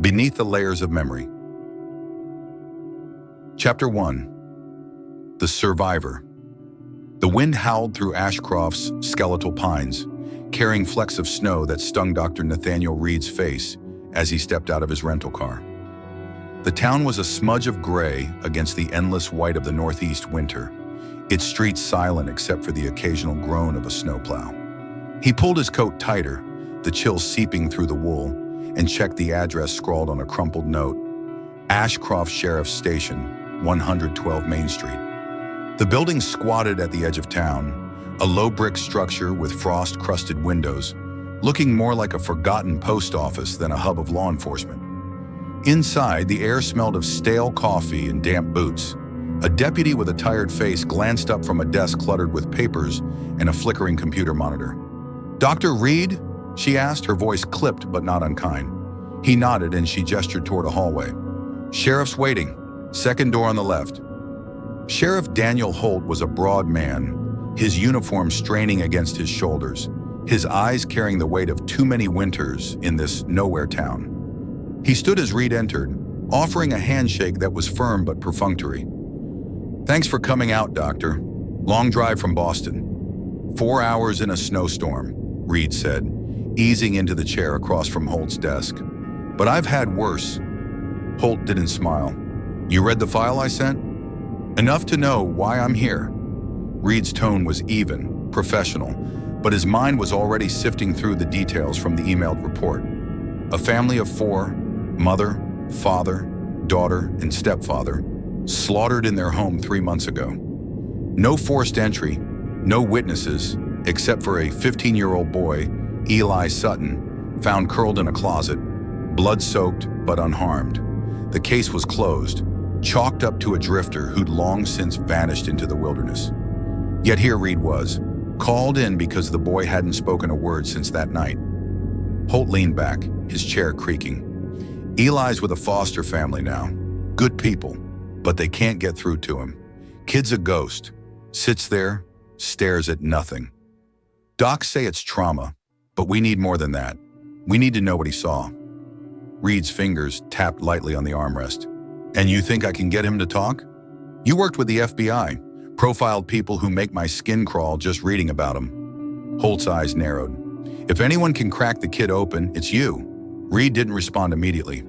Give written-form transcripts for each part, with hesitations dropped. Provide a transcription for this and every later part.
Beneath the Layers of Memory. Chapter 1. The Survivor. The wind howled through Ashcroft's skeletal pines, carrying flecks of snow that stung Dr. Nathaniel Reed's face as he stepped out of his rental car. The town was a smudge of gray against the endless white of the northeast winter, its streets silent except for the occasional groan of a snowplow. He pulled his coat tighter, the chill seeping through the wool, and checked the address scrawled on a crumpled note: Ashcroft Sheriff's Station, 112 Main Street. The building squatted at the edge of town, a low brick structure with frost-crusted windows, looking more like a forgotten post office than a hub of law enforcement. Inside, the air smelled of stale coffee and damp boots. A deputy with a tired face glanced up from a desk cluttered with papers and a flickering computer monitor. "Dr. Reed?" she asked, her voice clipped but not unkind. He nodded and she gestured toward a hallway. "Sheriff's waiting. Second door on the left." Sheriff Daniel Holt was a broad man, his uniform straining against his shoulders, his eyes carrying the weight of too many winters in this nowhere town. He stood as Reed entered, offering a handshake that was firm but perfunctory. "Thanks for coming out, Doctor. Long drive from Boston." 4 hours in a snowstorm, Reed said, easing into the chair across from Holt's desk. "But I've had worse." Holt didn't smile. "You read the file I sent?" "Enough to know why I'm here." Reed's tone was even, professional, but his mind was already sifting through the details from the emailed report. A family of 4, mother, father, daughter, and stepfather, slaughtered in their home 3 months ago. No forced entry, no witnesses, except for a 15-year-old boy, Eli Sutton, found curled in a closet, blood-soaked but unharmed. The case was closed, chalked up to a drifter who'd long since vanished into the wilderness. Yet here Reed was, called in because the boy hadn't spoken a word since that night. Holt leaned back, his chair creaking. "Eli's with a foster family now. Good people, but they can't get through to him. Kid's a ghost, sits there, stares at nothing. Docs say it's trauma, but we need more than that. We need to know what he saw." Reed's fingers tapped lightly on the armrest. "And you think I can get him to talk? You worked with the FBI, profiled people who make my skin crawl just reading about them." Holt's eyes narrowed. "If anyone can crack the kid open, it's you." Reed didn't respond immediately.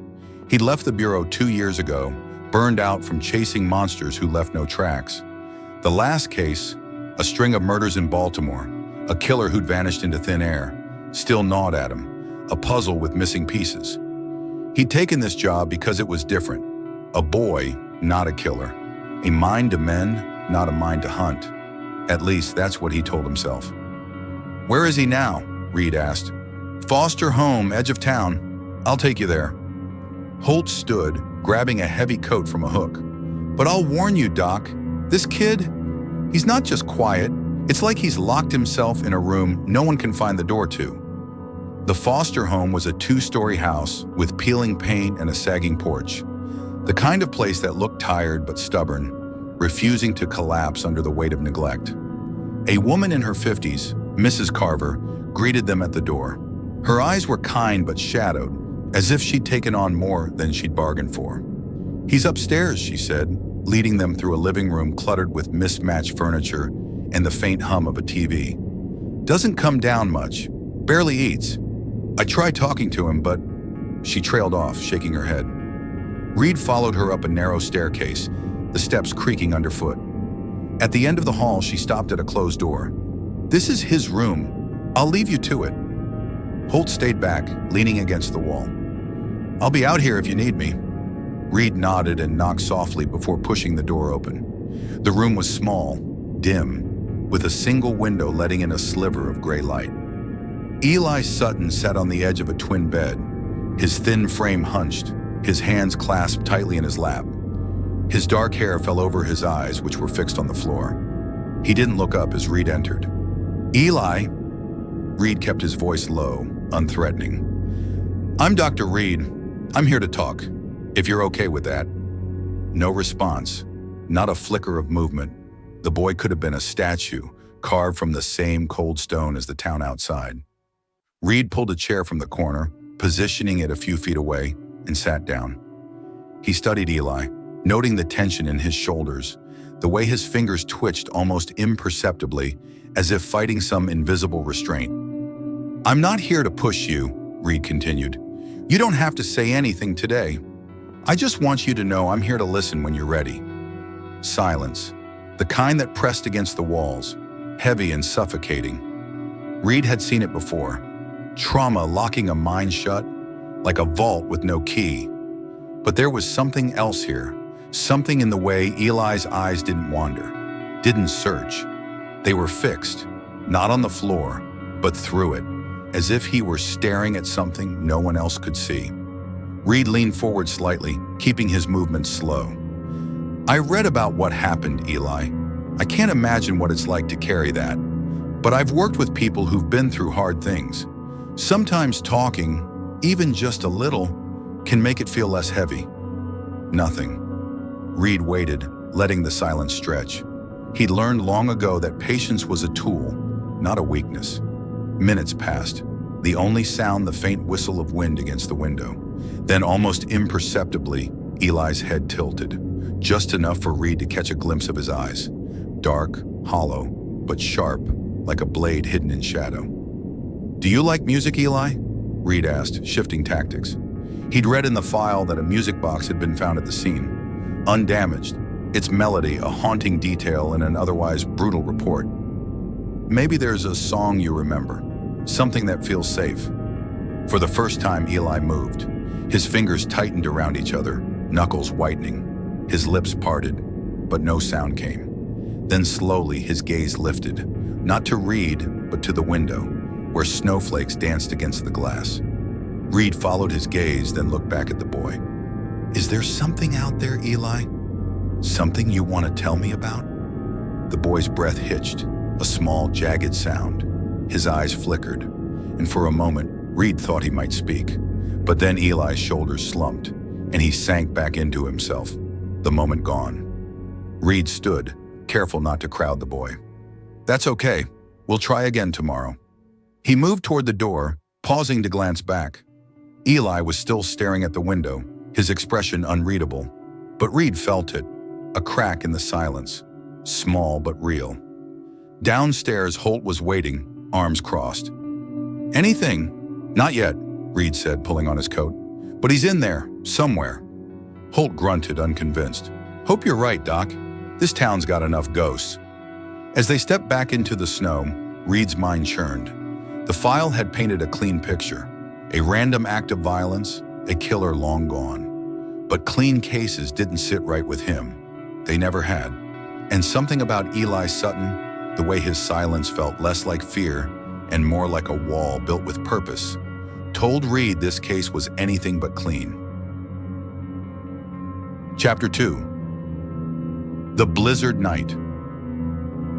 He'd left the bureau 2 years ago, burned out from chasing monsters who left no tracks. The last case, a string of murders in Baltimore, a killer who'd vanished into thin air, still gnawed at him, a puzzle with missing pieces. He'd taken this job because it was different. A boy, not a killer. A mind to mend, not a mind to hunt. At least that's what he told himself. "Where is he now?" Reed asked. "Foster home, edge of town. I'll take you there." Holt stood, grabbing a heavy coat from a hook. "But I'll warn you, Doc, this kid, he's not just quiet. It's like he's locked himself in a room no one can find the door to." The foster home was a 2-story house with peeling paint and a sagging porch. The kind of place that looked tired but stubborn, refusing to collapse under the weight of neglect. A woman in her 50s, Mrs. Carver, greeted them at the door. Her eyes were kind but shadowed, as if she'd taken on more than she'd bargained for. "He's upstairs," she said, leading them through a living room cluttered with mismatched furniture and the faint hum of a TV. "Doesn't come down much, barely eats. I tried talking to him, but..." She trailed off, shaking her head. Reed followed her up a narrow staircase, the steps creaking underfoot. At the end of the hall, she stopped at a closed door. "This is his room. I'll leave you to it." Holt stayed back, leaning against the wall. "I'll be out here if you need me." Reed nodded and knocked softly before pushing the door open. The room was small, dim, with a single window letting in a sliver of gray light. Eli Sutton sat on the edge of a twin bed, his thin frame hunched, his hands clasped tightly in his lap. His dark hair fell over his eyes, which were fixed on the floor. He didn't look up as Reed entered. "Eli," Reed kept his voice low, unthreatening. "I'm Dr. Reed. I'm here to talk, if you're okay with that." No response, not a flicker of movement. The boy could have been a statue, carved from the same cold stone as the town outside. Reed pulled a chair from the corner, positioning it a few feet away, and sat down. He studied Eli, noting the tension in his shoulders, the way his fingers twitched almost imperceptibly, as if fighting some invisible restraint. "I'm not here to push you," Reed continued. "You don't have to say anything today. I just want you to know I'm here to listen when you're ready." Silence, the kind that pressed against the walls, heavy and suffocating. Reed had seen it before. Trauma locking a mind shut, like a vault with no key. But there was something else here, something in the way Eli's eyes didn't wander, didn't search. They were fixed, not on the floor, but through it, as if he were staring at something no one else could see. Reed leaned forward slightly, keeping his movements slow. "I read about what happened, Eli. I can't imagine what it's like to carry that. But I've worked with people who've been through hard things. Sometimes talking, even just a little, can make it feel less heavy." Nothing. Reed waited, letting the silence stretch. He'd learned long ago that patience was a tool, not a weakness. Minutes passed, the only sound the faint whistle of wind against the window. Then almost imperceptibly, Eli's head tilted, just enough for Reed to catch a glimpse of his eyes. Dark, hollow, but sharp, like a blade hidden in shadow. "Do you like music, Eli?" Reed asked, shifting tactics. He'd read in the file that a music box had been found at the scene, undamaged, its melody a haunting detail in an otherwise brutal report. "Maybe there's a song you remember, something that feels safe." For the first time, Eli moved. His fingers tightened around each other, knuckles whitening. His lips parted, but no sound came. Then slowly his gaze lifted, not to Reed, but to the window, where snowflakes danced against the glass. Reed followed his gaze, then looked back at the boy. "Is there something out there, Eli? Something you want to tell me about?" The boy's breath hitched, a small, jagged sound. His eyes flickered, and for a moment, Reed thought he might speak. But then Eli's shoulders slumped, and he sank back into himself, the moment gone. Reed stood, careful not to crowd the boy. "That's okay. We'll try again tomorrow." He moved toward the door, pausing to glance back. Eli was still staring at the window, his expression unreadable. But Reed felt it, a crack in the silence, small but real. Downstairs, Holt was waiting, arms crossed. "Anything?" "Not yet," Reed said, pulling on his coat. "But he's in there, somewhere." Holt grunted, unconvinced. "Hope you're right, Doc. This town's got enough ghosts." As they stepped back into the snow, Reed's mind churned. The file had painted a clean picture. A random act of violence, a killer long gone. But clean cases didn't sit right with him. They never had. And something about Eli Sutton, the way his silence felt less like fear and more like a wall built with purpose, told Reed this case was anything but clean. Chapter 2. The Blizzard Night.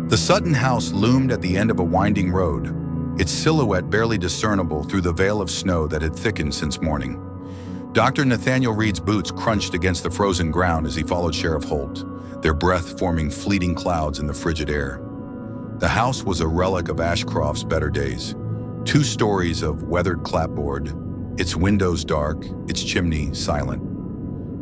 The Sutton house loomed at the end of a winding road, its silhouette barely discernible through the veil of snow that had thickened since morning. Dr. Nathaniel Reed's boots crunched against the frozen ground as he followed Sheriff Holt, their breath forming fleeting clouds in the frigid air. The house was a relic of Ashcroft's better days. 2 stories of weathered clapboard, its windows dark, its chimney silent.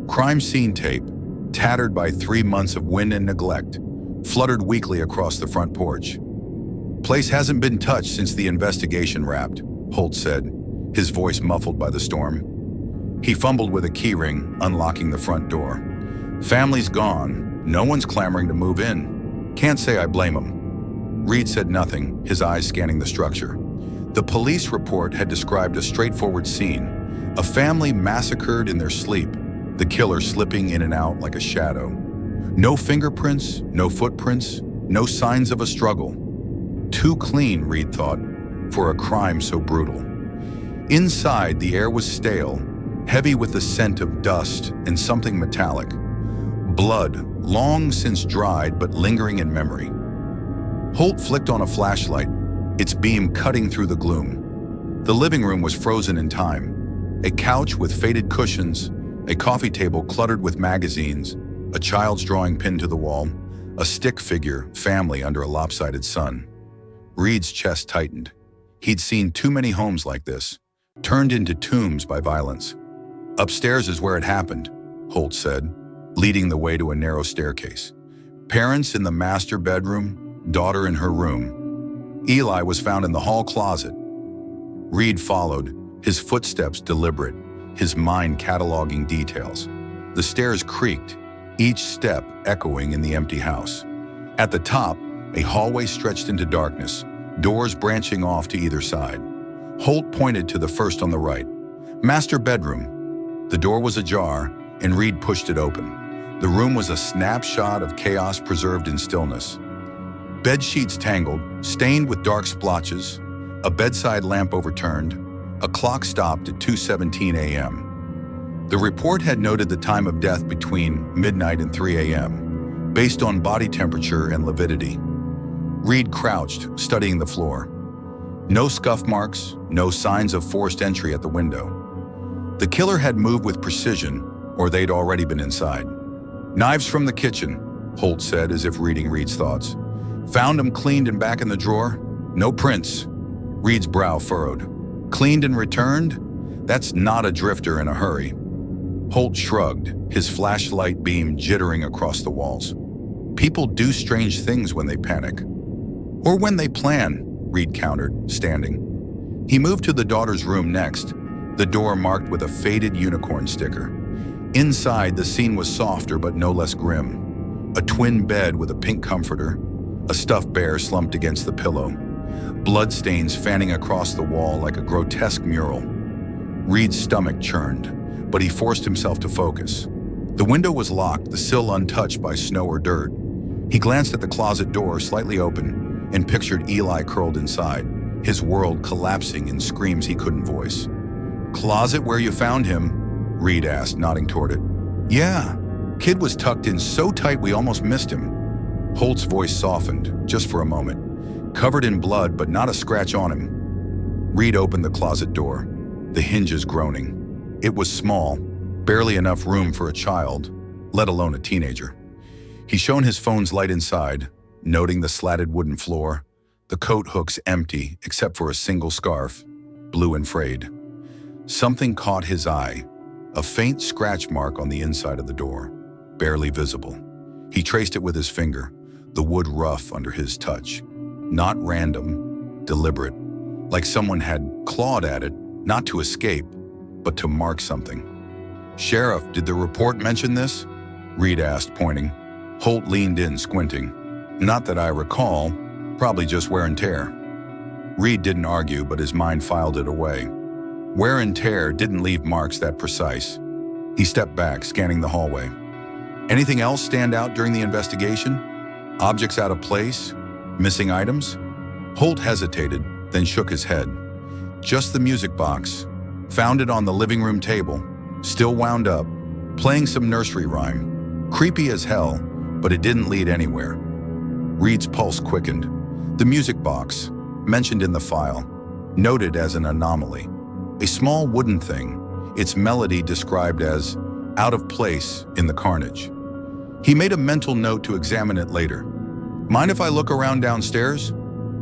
Crime scene tape, tattered by 3 months of wind and neglect, fluttered weakly across the front porch. "Place hasn't been touched since the investigation wrapped," Holt said, his voice muffled by the storm. He fumbled with a keyring, unlocking the front door. "Family's gone. No one's clamoring to move in. Can't say I blame them." Reed said nothing, his eyes scanning the structure. The police report had described a straightforward scene, a family massacred in their sleep, the killer slipping in and out like a shadow. No fingerprints, no footprints, no signs of a struggle. Too clean, Reed thought, for a crime so brutal. Inside, the air was stale, heavy with the scent of dust and something metallic. Blood, long since dried but lingering in memory. Holt flicked on a flashlight, its beam cutting through the gloom. The living room was frozen in time. A couch with faded cushions, a coffee table cluttered with magazines, a child's drawing pinned to the wall, a stick figure, family under a lopsided sun. Reed's chest tightened. He'd seen too many homes like this, turned into tombs by violence. Upstairs is where it happened, Holt said, leading the way to a narrow staircase. Parents in the master bedroom, daughter in her room. Eli was found in the hall closet. Reed followed, his footsteps deliberate, his mind cataloging details. The stairs creaked, each step echoing in the empty house. At the top, a hallway stretched into darkness, doors branching off to either side. Holt pointed to the first on the right. Master bedroom. The door was ajar, and Reed pushed it open. The room was a snapshot of chaos preserved in stillness. Bed sheets tangled, stained with dark splotches, a bedside lamp overturned, a clock stopped at 2:17 a.m. The report had noted the time of death between midnight and 3 a.m., based on body temperature and lividity. Reed crouched, studying the floor. No scuff marks, no signs of forced entry at the window. The killer had moved with precision, or they'd already been inside. Knives from the kitchen, Holt said as if reading Reed's thoughts. Found them cleaned and back in the drawer. No prints. Reed's brow furrowed. Cleaned and returned? That's not a drifter in a hurry. Holt shrugged, his flashlight beam jittering across the walls. People do strange things when they panic. Or when they plan, Reed countered, standing. He moved to the daughter's room next, the door marked with a faded unicorn sticker. Inside, the scene was softer but no less grim. A twin bed with a pink comforter, a stuffed bear slumped against the pillow, bloodstains fanning across the wall like a grotesque mural. Reed's stomach churned, but he forced himself to focus. The window was locked, the sill untouched by snow or dirt. He glanced at the closet door, slightly open, and pictured Eli curled inside, his world collapsing in screams he couldn't voice. Closet where you found him? Reed asked, nodding toward it. Yeah. Kid was tucked in so tight we almost missed him. Holt's voice softened, just for a moment. Covered in blood, but not a scratch on him. Reed opened the closet door, the hinges groaning. It was small, barely enough room for a child, let alone a teenager. He shone his phone's light inside, noting the slatted wooden floor, the coat hooks empty except for a single scarf, blue and frayed. Something caught his eye, a faint scratch mark on the inside of the door, barely visible. He traced it with his finger, the wood rough under his touch. Not random, deliberate, like someone had clawed at it, not to escape, but to mark something. Sheriff, did the report mention this? Reed asked, pointing. Holt leaned in, squinting. Not that I recall, probably just wear and tear. Reed didn't argue, but his mind filed it away. Wear and tear didn't leave marks that precise. He stepped back, scanning the hallway. Anything else stand out during the investigation? Objects out of place? Missing items? Holt hesitated, then shook his head. Just the music box. Found it on the living room table, still wound up, playing some nursery rhyme. Creepy as hell, but it didn't lead anywhere. Reed's pulse quickened. The music box, mentioned in the file, noted as an anomaly. A small wooden thing, its melody described as out of place in the carnage. He made a mental note to examine it later. Mind if I look around downstairs?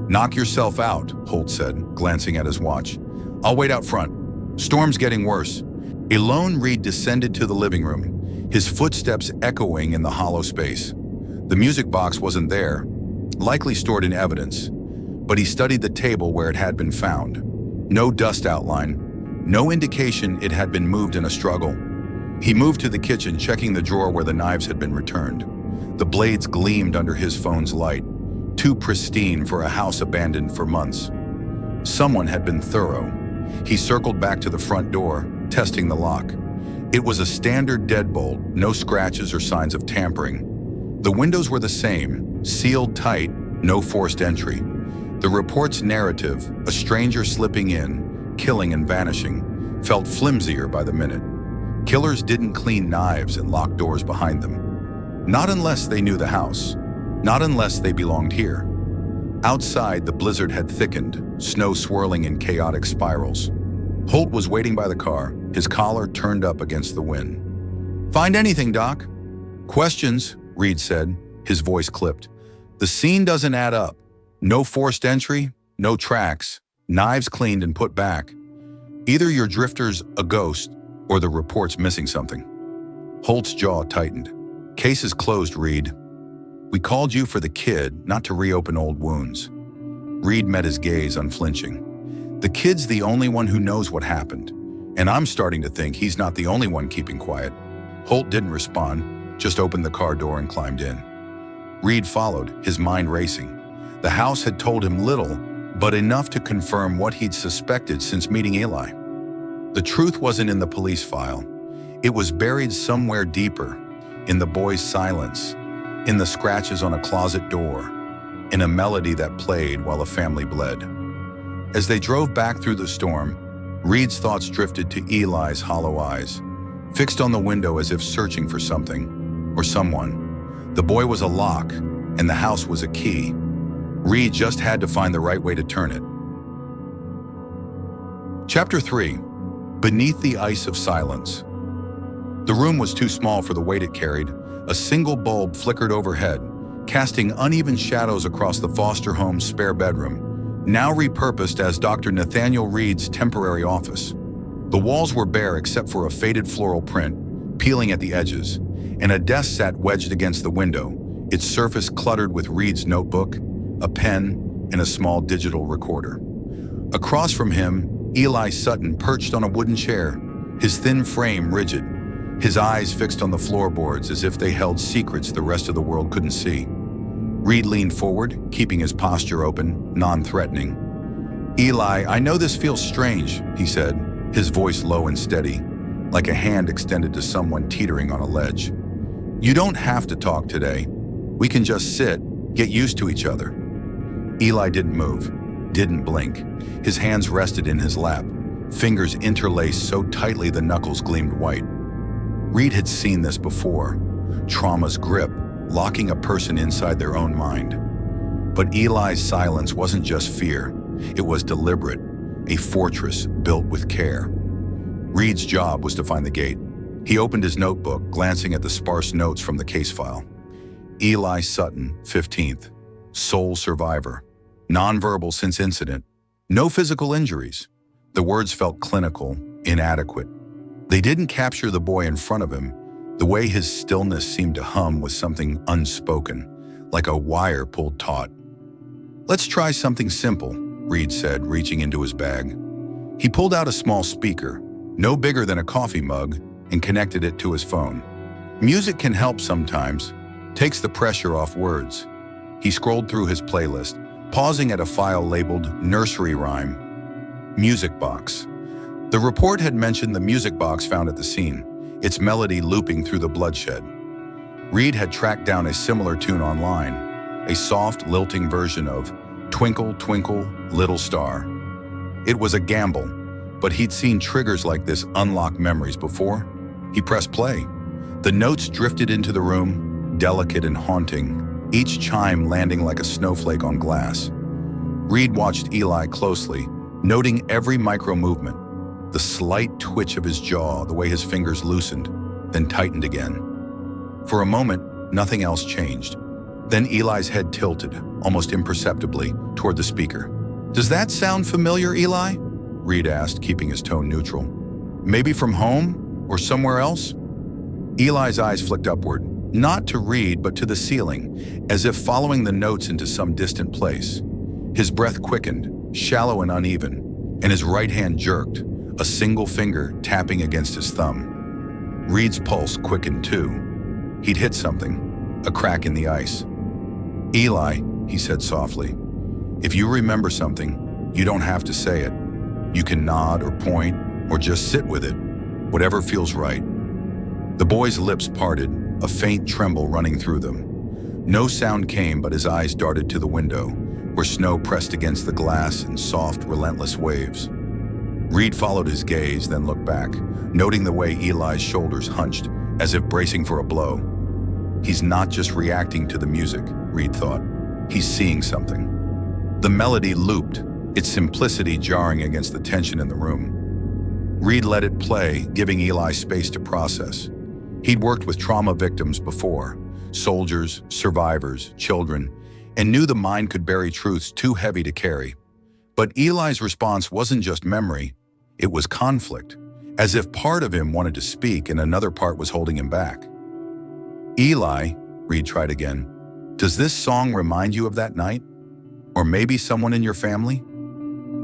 Knock yourself out, Holt said, glancing at his watch. I'll wait out front. Storm's getting worse. Alone, Reed descended to the living room, his footsteps echoing in the hollow space. The music box wasn't there, likely stored in evidence, but he studied the table where it had been found. No dust outline, no indication it had been moved in a struggle. He moved to the kitchen, checking the drawer where the knives had been returned. The blades gleamed under his phone's light, too pristine for a house abandoned for months. Someone had been thorough. He circled back to the front door, testing the lock. It was a standard deadbolt, no scratches or signs of tampering. The windows were the same, sealed tight, no forced entry. The report's narrative, a stranger slipping in, killing and vanishing, felt flimsier by the minute. Killers didn't clean knives and lock doors behind them. Not unless they knew the house. Not unless they belonged here. Outside, the blizzard had thickened, snow swirling in chaotic spirals. Holt was waiting by the car, his collar turned up against the wind. Find anything, Doc? Questions, Reed said, his voice clipped. The scene doesn't add up. No forced entry, no tracks, knives cleaned and put back. Either your drifter's a ghost, Or the report's missing something? Holt's jaw tightened. Case is closed, Reed. We called you for the kid, not to reopen old wounds. Reed met his gaze, unflinching. The kid's the only one who knows what happened, and I'm starting to think he's not the only one keeping quiet. Holt didn't respond, just opened the car door and climbed in. Reed followed, his mind racing. The house had told him little, but enough to confirm what he'd suspected since meeting Eli. The truth wasn't in the police file. It was buried somewhere deeper, in the boy's silence, in the scratches on a closet door, in a melody that played while a family bled. As they drove back through the storm, Reed's thoughts drifted to Eli's hollow eyes, fixed on the window as if searching for something or someone. The boy was a lock, and the house was a key. Reed just had to find the right way to turn it. Chapter 3. Beneath the Ice of Silence. The room was too small for the weight it carried. A single bulb flickered overhead, casting uneven shadows across the foster home's spare bedroom, now repurposed as Dr. Nathaniel Reed's temporary office. The walls were bare except for a faded floral print, peeling at the edges, and a desk sat wedged against the window, its surface cluttered with Reed's notebook, a pen, and a small digital recorder. Across from him, Eli Sutton perched on a wooden chair, his thin frame rigid, his eyes fixed on the floorboards as if they held secrets the rest of the world couldn't see. Reed leaned forward, keeping his posture open, non-threatening. Eli, I know this feels strange, he said, his voice low and steady, like a hand extended to someone teetering on a ledge. You don't have to talk today. We can just sit, get used to each other. Eli didn't move, didn't blink. His hands rested in his lap, fingers interlaced so tightly the knuckles gleamed white. Reed had seen this before, trauma's grip, locking a person inside their own mind. But Eli's silence wasn't just fear, it was deliberate, a fortress built with care. Reed's job was to find the gate. He opened his notebook, glancing at the sparse notes from the case file. Eli Sutton, 15th, sole survivor, nonverbal since incident, no physical injuries. The words felt clinical, inadequate. They didn't capture the boy in front of him, the way his stillness seemed to hum with something unspoken, like a wire pulled taut. Let's try something simple, Reed said, reaching into his bag. He pulled out a small speaker, no bigger than a coffee mug, and connected it to his phone. Music can help sometimes, takes the pressure off words. He scrolled through his playlist, pausing at a file labeled Nursery Rhyme. Music box. The report had mentioned the music box found at the scene, its melody looping through the bloodshed. Reed had tracked down a similar tune online, a soft, lilting version of Twinkle, Twinkle, Little Star. It was a gamble, but he'd seen triggers like this unlock memories before. He pressed play. The notes drifted into the room, delicate and haunting, each chime landing like a snowflake on glass. Reed watched Eli closely, noting every micro movement. The slight twitch of his jaw, the way his fingers loosened, then tightened again. For a moment, nothing else changed. Then Eli's head tilted, almost imperceptibly, toward the speaker. Does that sound familiar, Eli? Reed asked, keeping his tone neutral. Maybe from home or somewhere else? Eli's eyes flicked upward, not to Reed, but to the ceiling, as if following the notes into some distant place. His breath quickened, shallow and uneven, and his right hand jerked, a single finger tapping against his thumb. Reed's pulse quickened too. He'd hit something, a crack in the ice. Eli, he said softly, if you remember something, you don't have to say it. You can nod or point or just sit with it, whatever feels right. The boy's lips parted, a faint tremble running through them. No sound came, but his eyes darted to the window, where snow pressed against the glass in soft, relentless waves. Reed followed his gaze, then looked back, noting the way Eli's shoulders hunched, as if bracing for a blow. He's not just reacting to the music, Reed thought. He's seeing something. The melody looped, its simplicity jarring against the tension in the room. Reed let it play, giving Eli space to process. He'd worked with trauma victims before, soldiers, survivors, children, and knew the mind could bury truths too heavy to carry. But Eli's response wasn't just memory, it was conflict, as if part of him wanted to speak and another part was holding him back. "Eli," Reed tried again, "does this song remind you of that night? Or maybe someone in your family?"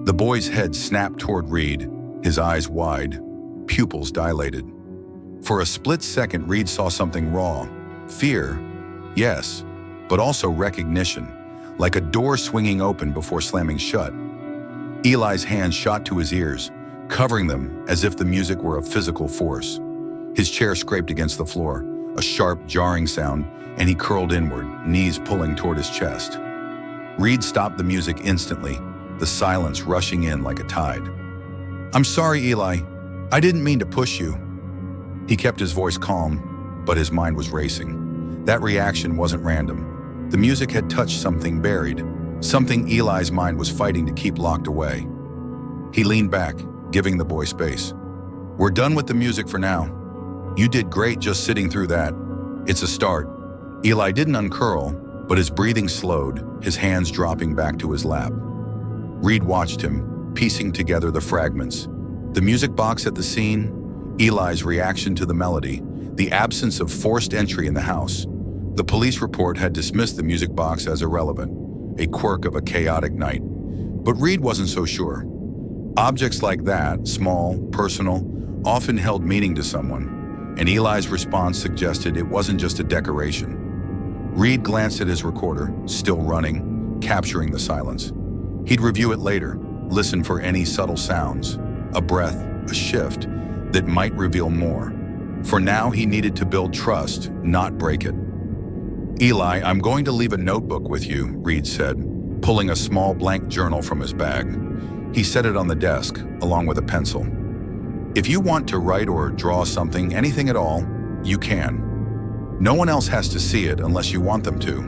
The boy's head snapped toward Reed, his eyes wide, pupils dilated. For a split second, Reed saw something raw. Fear, yes, but also recognition, like a door swinging open before slamming shut. Eli's hand shot to his ears, covering them as if the music were a physical force. His chair scraped against the floor, a sharp, jarring sound, and he curled inward, knees pulling toward his chest. Reed stopped the music instantly, the silence rushing in like a tide. "I'm sorry, Eli. I didn't mean to push you." He kept his voice calm, but his mind was racing. That reaction wasn't random. The music had touched something buried, something Eli's mind was fighting to keep locked away. He leaned back, giving the boy space. "We're done with the music for now. You did great just sitting through that. It's a start." Eli didn't uncurl, but his breathing slowed, his hands dropping back to his lap. Reed watched him, piecing together the fragments. The music box at the scene, Eli's reaction to the melody, the absence of forced entry in the house. The police report had dismissed the music box as irrelevant, a quirk of a chaotic night. But Reed wasn't so sure. Objects like that, small, personal, often held meaning to someone, and Eli's response suggested it wasn't just a decoration. Reed glanced at his recorder, still running, capturing the silence. He'd review it later, listen for any subtle sounds, a breath, a shift, that might reveal more. For now, he needed to build trust, not break it. "Eli, I'm going to leave a notebook with you," Reed said, pulling a small blank journal from his bag. He set it on the desk, along with a pencil. "If you want to write or draw something, anything at all, you can. No one else has to see it unless you want them to."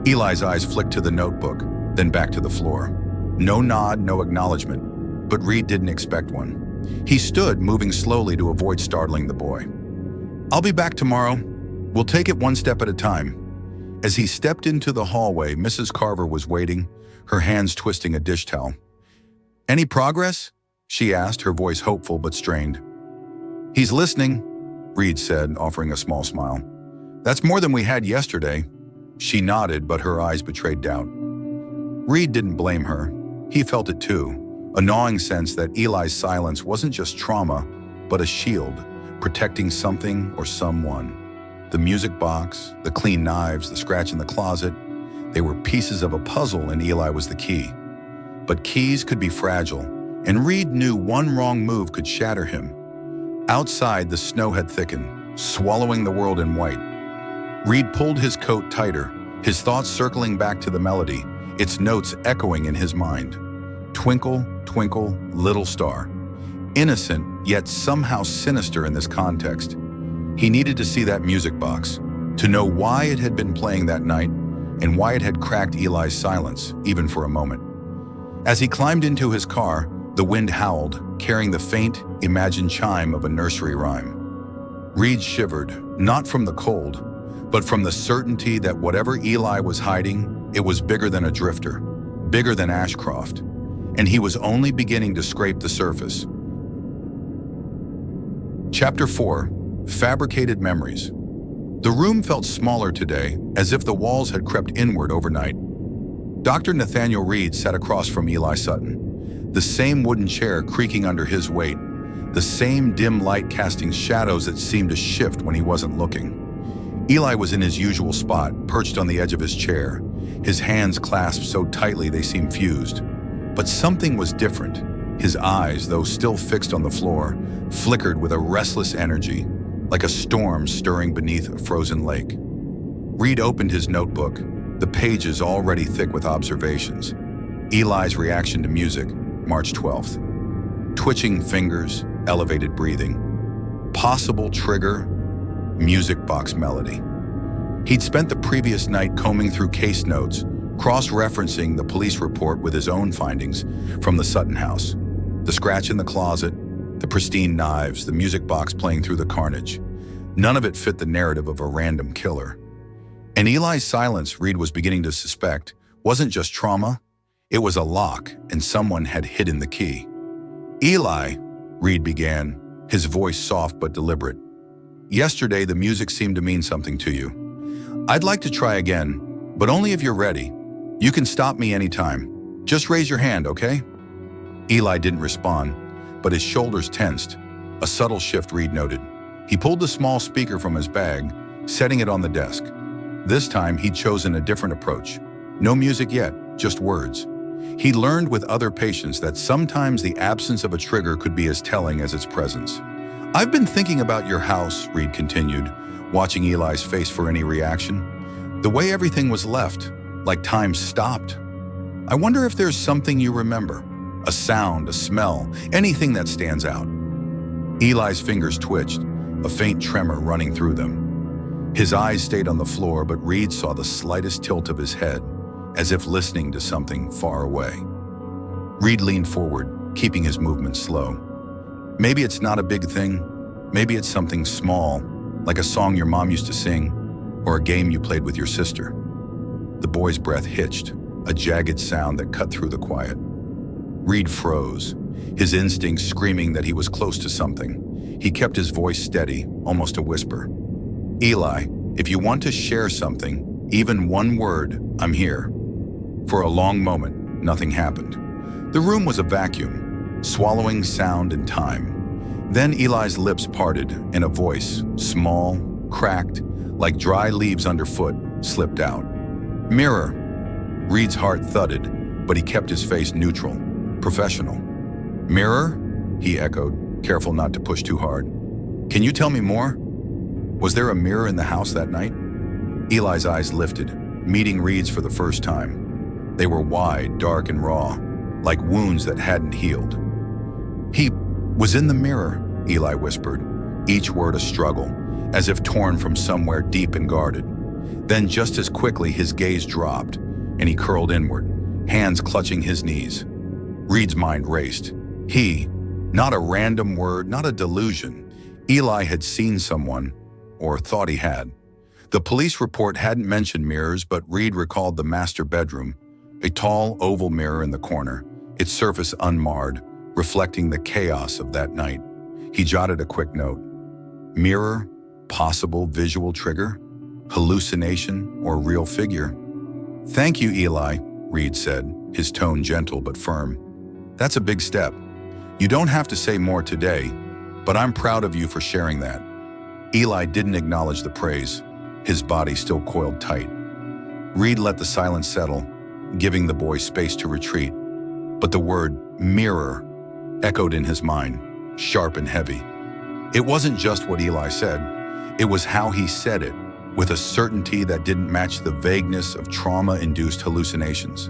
Eli's eyes flicked to the notebook, then back to the floor. No nod, no acknowledgement, but Reed didn't expect one. He stood, moving slowly to avoid startling the boy. "I'll be back tomorrow. We'll take it one step at a time." As he stepped into the hallway, Mrs. Carver was waiting, her hands twisting a dish towel. "Any progress?" she asked, her voice hopeful but strained. "He's listening," Reed said, offering a small smile. "That's more than we had yesterday." She nodded, but her eyes betrayed doubt. Reed didn't blame her. He felt it too, a gnawing sense that Eli's silence wasn't just trauma, but a shield, protecting something or someone. The music box, the clean knives, the scratch in the closet, they were pieces of a puzzle, and Eli was the key. But keys could be fragile, and Reed knew one wrong move could shatter him. Outside, the snow had thickened, swallowing the world in white. Reed pulled his coat tighter, his thoughts circling back to the melody, its notes echoing in his mind. Twinkle, twinkle, little star. Innocent, yet somehow sinister in this context. He needed to see that music box, to know why it had been playing that night, and why it had cracked Eli's silence, even for a moment. As he climbed into his car, the wind howled, carrying the faint, imagined chime of a nursery rhyme. Reed shivered, not from the cold, but from the certainty that whatever Eli was hiding, it was bigger than a drifter, bigger than Ashcroft, and he was only beginning to scrape the surface. Chapter 4. Fabricated Memories. The room felt smaller today, as if the walls had crept inward overnight. Dr. Nathaniel Reed sat across from Eli Sutton, the same wooden chair creaking under his weight, the same dim light casting shadows that seemed to shift when he wasn't looking. Eli was in his usual spot, perched on the edge of his chair, his hands clasped so tightly they seemed fused. But something was different. His eyes, though still fixed on the floor, flickered with a restless energy, like a storm stirring beneath a frozen lake. Reed opened his notebook, the pages already thick with observations. Eli's reaction to music, March 12th. Twitching fingers, elevated breathing. Possible trigger, music box melody. He'd spent the previous night combing through case notes, cross-referencing the police report with his own findings from the Sutton house. The scratch in the closet, the pristine knives, the music box playing through the carnage. None of it fit the narrative of a random killer. And Eli's silence, Reed was beginning to suspect, wasn't just trauma, it was a lock, and someone had hidden the key. "Eli," Reed began, his voice soft but deliberate. Yesterday, the music seemed to mean something to you. I'd like to try again, but only if you're ready. You can stop me anytime. Just raise your hand, okay? Eli didn't respond, but his shoulders tensed. A subtle shift, Reed noted. He pulled the small speaker from his bag, setting it on the desk. This time, he'd chosen a different approach. No music yet, just words. He learned with other patients that sometimes the absence of a trigger could be as telling as its presence. I've been thinking about your house, Reed continued, watching Eli's face for any reaction. The way everything was left, like time stopped. I wonder if there's something you remember. A sound, a smell, anything that stands out. Eli's fingers twitched, a faint tremor running through them. His eyes stayed on the floor, but Reed saw the slightest tilt of his head, as if listening to something far away. Reed leaned forward, keeping his movement slow. Maybe it's not a big thing. Maybe it's something small, like a song your mom used to sing, or a game you played with your sister. The boy's breath hitched, a jagged sound that cut through the quiet. Reed froze, his instincts screaming that he was close to something. He kept his voice steady, almost a whisper. Eli, if you want to share something, even one word, I'm here. For a long moment, nothing happened. The room was a vacuum, swallowing sound and time. Then Eli's lips parted, and a voice, small, cracked, like dry leaves underfoot, slipped out. Mirror. Reed's heart thudded, but he kept his face neutral, professional. Mirror? He echoed, careful not to push too hard. Can you tell me more? Was there a mirror in the house that night? Eli's eyes lifted, meeting Reed's for the first time. They were wide, dark, and raw, like wounds that hadn't healed. He was in the mirror, Eli whispered, each word a struggle, as if torn from somewhere deep and guarded. Then just as quickly his gaze dropped, and he curled inward, hands clutching his knees. Reed's mind raced. Not a random word, not a delusion. Eli had seen someone, or thought he had. The police report hadn't mentioned mirrors, but Reed recalled the master bedroom, a tall oval mirror in the corner, its surface unmarred, reflecting the chaos of that night. He jotted a quick note. Mirror, possible visual trigger, hallucination, or real figure. Thank you, Eli, Reed said, his tone gentle but firm. That's a big step. You don't have to say more today, but I'm proud of you for sharing that. Eli didn't acknowledge the praise, his body still coiled tight. Reed let the silence settle, giving the boy space to retreat. But the word mirror echoed in his mind, sharp and heavy. It wasn't just what Eli said, it was how he said it, with a certainty that didn't match the vagueness of trauma-induced hallucinations.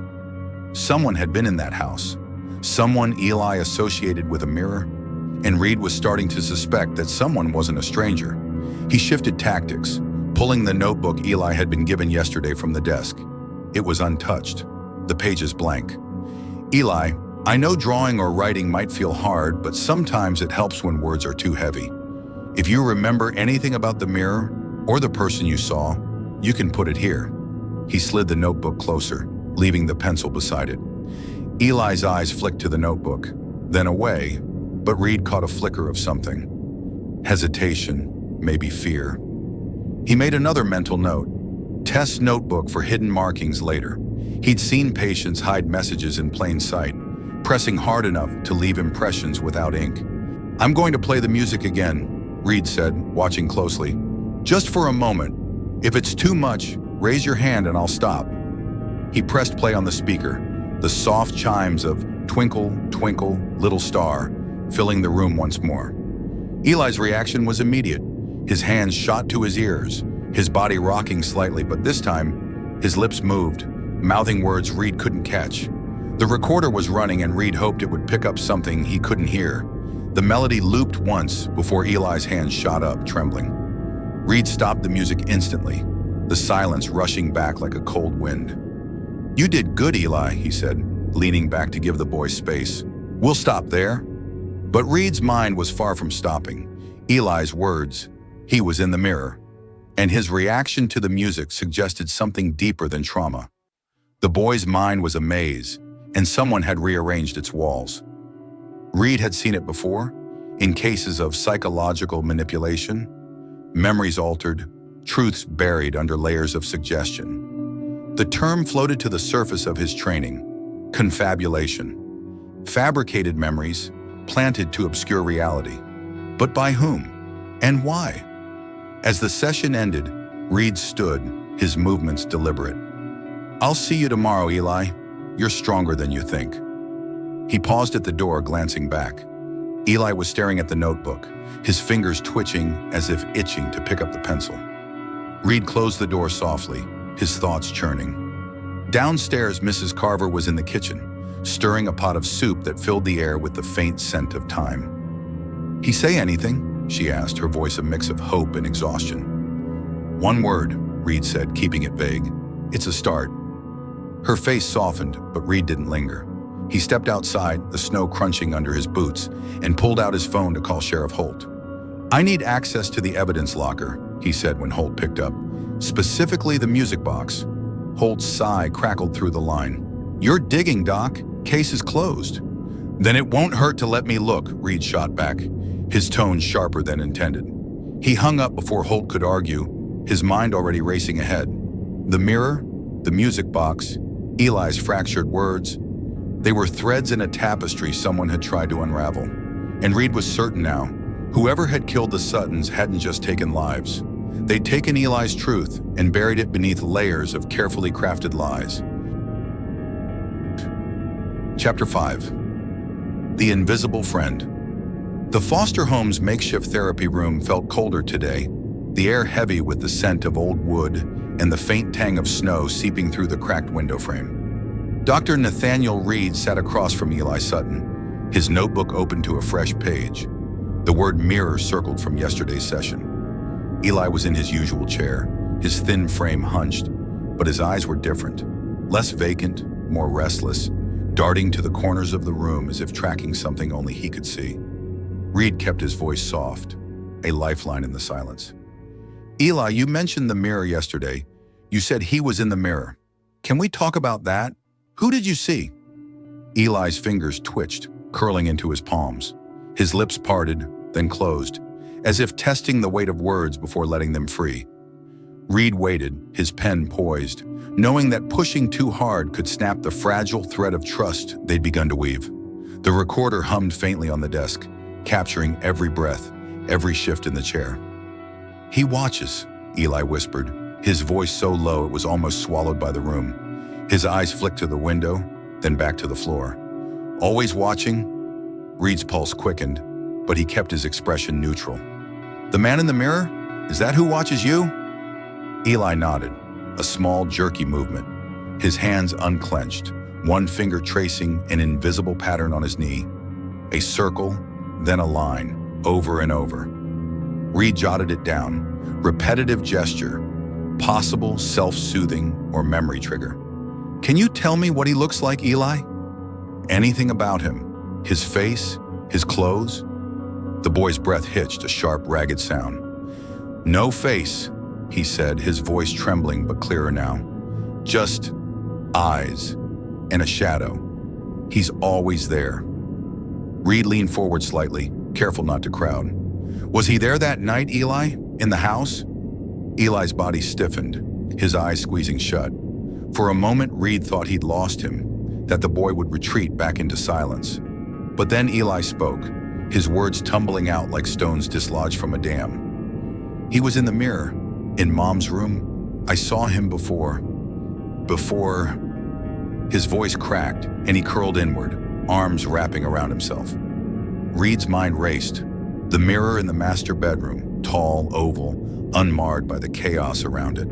Someone had been in that house, someone Eli associated with a mirror, and Reed was starting to suspect that someone wasn't a stranger. He shifted tactics, pulling the notebook Eli had been given yesterday from the desk. It was untouched, the pages blank. Eli, I know drawing or writing might feel hard, but sometimes it helps when words are too heavy. If you remember anything about the mirror or the person you saw, you can put it here. He slid the notebook closer, leaving the pencil beside it. Eli's eyes flicked to the notebook, then away, but Reed caught a flicker of something. Hesitation, maybe fear. He made another mental note. Test notebook for hidden markings later. He'd seen patients hide messages in plain sight, pressing hard enough to leave impressions without ink. I'm going to play the music again, Reed said, watching closely. Just for a moment. If it's too much, raise your hand and I'll stop. He pressed play on the speaker, the soft chimes of Twinkle, Twinkle, Little Star, filling the room once more. Eli's reaction was immediate. His hands shot to his ears, his body rocking slightly, but this time, his lips moved, mouthing words Reed couldn't catch. The recorder was running and Reed hoped it would pick up something he couldn't hear. The melody looped once before Eli's hands shot up, trembling. Reed stopped the music instantly, the silence rushing back like a cold wind. You did good, Eli, he said, leaning back to give the boy space. We'll stop there. But Reed's mind was far from stopping. Eli's words, he was in the mirror, and his reaction to the music suggested something deeper than trauma. The boy's mind was a maze, and someone had rearranged its walls. Reed had seen it before. in cases of psychological manipulation, memories altered, truths buried under layers of suggestion. The term floated to the surface of his training: confabulation. Fabricated memories planted to obscure reality. But by whom? And why? As the session ended, Reed stood, his movements deliberate. "I'll see you tomorrow, Eli. You're stronger than you think." He paused at the door, glancing back. Eli was staring at the notebook, his fingers twitching as if itching to pick up the pencil. Reed closed the door softly, his thoughts churning. Downstairs, Mrs. Carver was in the kitchen, stirring a pot of soup that filled the air with the faint scent of thyme. "He say anything?" she asked, her voice a mix of hope and exhaustion. "One word," Reed said, keeping it vague. "It's a start." Her face softened, but Reed didn't linger. He stepped outside, the snow crunching under his boots, and pulled out his phone to call Sheriff Holt. "I need access to the evidence locker," he said when Holt picked up. "Specifically the music box." Holt's sigh crackled through the line. "You're digging, Doc. Case is closed." "Then it won't hurt to let me look," Reed shot back, his tone sharper than intended. He hung up before Holt could argue, his mind already racing ahead. The mirror, the music box, Eli's fractured words. They were threads in a tapestry someone had tried to unravel. And Reed was certain now, whoever had killed the Suttons hadn't just taken lives. They'd taken Eli's truth and buried it beneath layers of carefully crafted lies. Chapter 5. The Invisible Friend. The foster home's makeshift therapy room felt colder today, the air heavy with the scent of old wood and the faint tang of snow seeping through the cracked window frame. Dr. Nathaniel Reed sat across from Eli Sutton, his notebook open to a fresh page. The word mirror circled from yesterday's session. Eli was in his usual chair, his thin frame hunched, but his eyes were different, less vacant, more restless, darting to the corners of the room as if tracking something only he could see. Reed kept his voice soft, a lifeline in the silence. "Eli, you mentioned the mirror yesterday. You said he was in the mirror. Can we talk about that? Who did you see?" Eli's fingers twitched, curling into his palms. His lips parted, then closed, as if testing the weight of words before letting them free. Reed waited, his pen poised, knowing that pushing too hard could snap the fragile thread of trust they'd begun to weave. The recorder hummed faintly on the desk, capturing every breath, every shift in the chair. "He watches," Eli whispered, his voice so low it was almost swallowed by the room. His eyes flicked to the window, then back to the floor. "Always watching?" Reed's pulse quickened, but he kept his expression neutral. "The man in the mirror? Is that who watches you?" Eli nodded, a small, jerky movement, his hands unclenched, one finger tracing an invisible pattern on his knee. A circle, then a line, over and over. Reed jotted it down, repetitive gesture, possible self-soothing or memory trigger. "Can you tell me what he looks like, Eli?" "Anything about him? His face? His clothes?" The boy's breath hitched, a sharp, ragged sound. "No face," he said, his voice trembling but clearer now. "Just eyes and a shadow. He's always there." Reed leaned forward slightly, careful not to crowd. "Was he there that night, Eli? In the house?" Eli's body stiffened, his eyes squeezing shut. For a moment, Reed thought he'd lost him, that the boy would retreat back into silence. But then Eli spoke, his words tumbling out like stones dislodged from a dam. "He was in the mirror, in Mom's room. I saw him before. His voice cracked, and he curled inward, arms wrapping around himself. Reed's mind raced. The mirror in the master bedroom, tall, oval, unmarred by the chaos around it.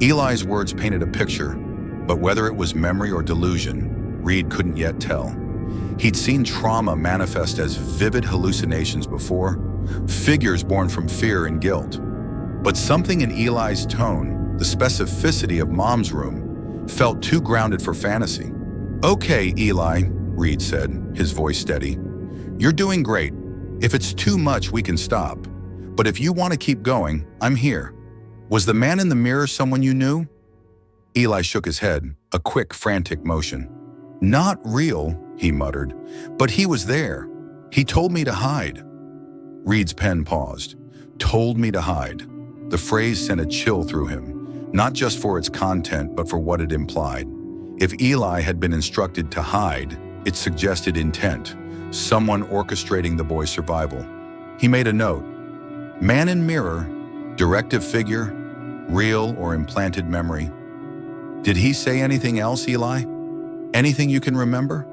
Eli's words painted a picture, but whether it was memory or delusion, Reed couldn't yet tell. He'd seen trauma manifest as vivid hallucinations before, figures born from fear and guilt. But something in Eli's tone, the specificity of Mom's room, felt too grounded for fantasy. "Okay, Eli," Reed said, his voice steady. "You're doing great. If it's too much, we can stop. But if you want to keep going, I'm here. Was the man in the mirror someone you knew?" Eli shook his head, a quick, frantic motion. "Not real," he muttered, "but he was there. He told me to hide. Reed's pen paused. Told me to hide. The phrase sent a chill through him, not just for its content, but for what it implied. If Eli had been instructed to hide, it suggested intent, someone orchestrating the boy's survival. He made a note. Man in mirror, directive figure, real or implanted memory. Did he say anything else, Eli? Anything you can remember?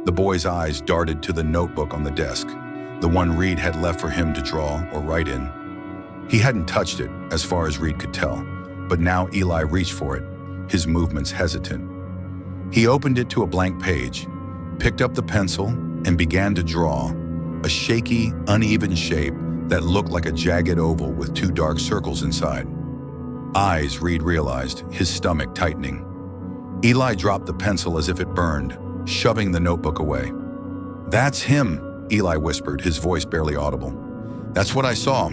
The boy's eyes darted to the notebook on the desk, the one Reed had left for him to draw or write in. He hadn't touched it, as far as Reed could tell, but now Eli reached for it, his movements hesitant. He opened it to a blank page, picked up the pencil, and began to draw, a shaky, uneven shape that looked like a jagged oval with two dark circles inside. Eyes, Reed realized, his stomach tightening. Eli dropped the pencil as if it burned, shoving the notebook away. "That's him," Eli whispered, his voice barely audible. "That's what I saw."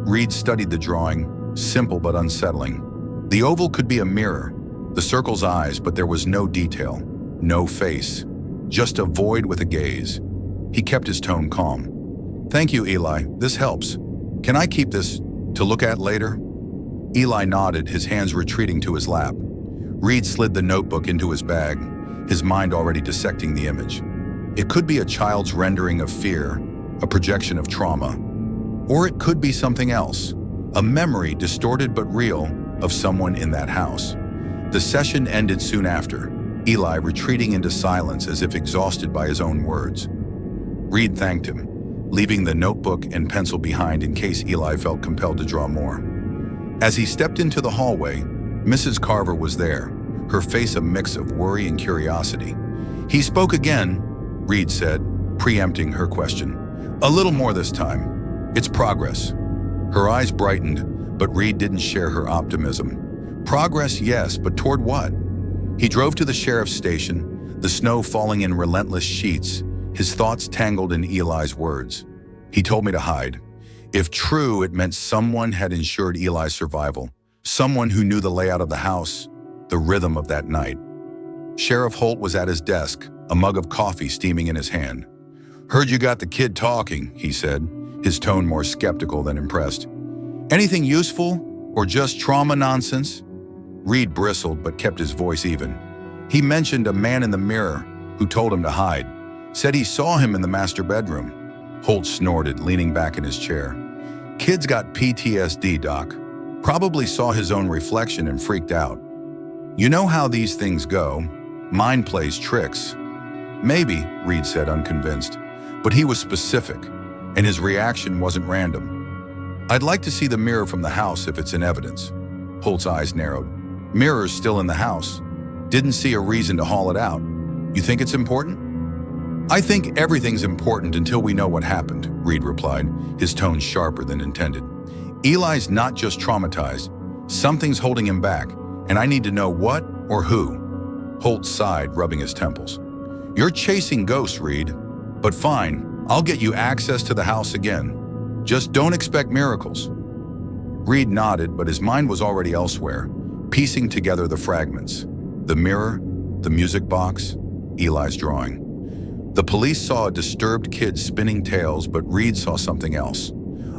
Reed studied the drawing, simple but unsettling. The oval could be a mirror, the circle's eyes, but there was no detail, no face, just a void with a gaze. He kept his tone calm. "Thank you, Eli. This helps. Can I keep this to look at later?" Eli nodded, his hands retreating to his lap. Reed slid the notebook into his bag, his mind already dissecting the image. It could be a child's rendering of fear, a projection of trauma. Or it could be something else, a memory, distorted but real, of someone in that house. The session ended soon after, Eli retreating into silence as if exhausted by his own words. Reed thanked him, leaving the notebook and pencil behind in case Eli felt compelled to draw more. As he stepped into the hallway, Mrs. Carver was there, her face a mix of worry and curiosity. "He spoke again," Reed said, preempting her question. "A little more this time. It's progress." Her eyes brightened, but Reed didn't share her optimism. Progress, yes, but toward what? He drove to the sheriff's station, the snow falling in relentless sheets, his thoughts tangled in Eli's words. "He told me to hide." If true, it meant someone had ensured Eli's survival, someone who knew the layout of the house, the rhythm of that night. Sheriff Holt was at his desk, a mug of coffee steaming in his hand. "Heard you got the kid talking," he said, his tone more skeptical than impressed. "Anything useful, or just trauma nonsense?" Reed bristled but kept his voice even. "He mentioned a man in the mirror who told him to hide. Said he saw him in the master bedroom." Holt snorted, leaning back in his chair. "Kid's got PTSD, Doc. Probably saw his own reflection and freaked out. You know how these things go. Mind plays tricks." "Maybe," Reed said, unconvinced. But he was specific, and his reaction wasn't random. "I'd like to see the mirror from the house if it's in evidence." Holt's eyes narrowed. "Mirror's still in the house. Didn't see a reason to haul it out. You think it's important?" "I think everything's important until we know what happened," Reed replied, his tone sharper than intended. "Eli's not just traumatized. Something's holding him back, and I need to know what or who." Holt sighed, rubbing his temples. "You're chasing ghosts, Reed. But fine, I'll get you access to the house again. Just don't expect miracles." Reed nodded, but his mind was already elsewhere, piecing together the fragments. The mirror, the music box, Eli's drawing. The police saw a disturbed kid spinning tales, but Reed saw something else.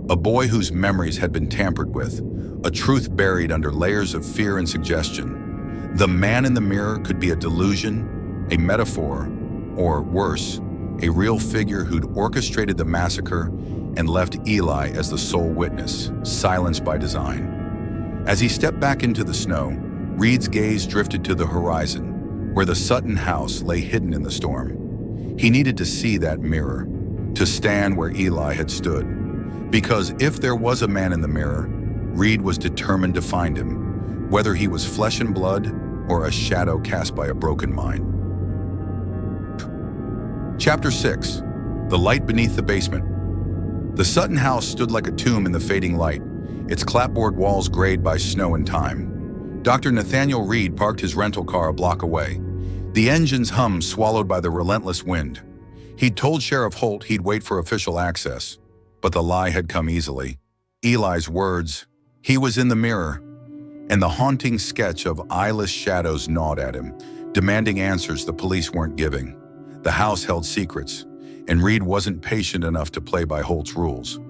A boy whose memories had been tampered with, a truth buried under layers of fear and suggestion. The man in the mirror could be a delusion, a metaphor, or worse, a real figure who'd orchestrated the massacre and left Eli as the sole witness, silenced by design. As he stepped back into the snow, Reed's gaze drifted to the horizon, where the Sutton house lay hidden in the storm. He needed to see that mirror, to stand where Eli had stood. Because if there was a man in the mirror, Reed was determined to find him, whether he was flesh and blood or a shadow cast by a broken mind. Chapter 6. The Light Beneath the Basement. The Sutton house stood like a tomb in the fading light, its clapboard walls grayed by snow and time. Dr. Nathaniel Reed parked his rental car a block away, the engine's hum swallowed by the relentless wind. He'd told Sheriff Holt he'd wait for official access, but the lie had come easily. Eli's words, he was in the mirror, and the haunting sketch of eyeless shadows gnawed at him, demanding answers the police weren't giving. The house held secrets, and Reed wasn't patient enough to play by Holt's rules.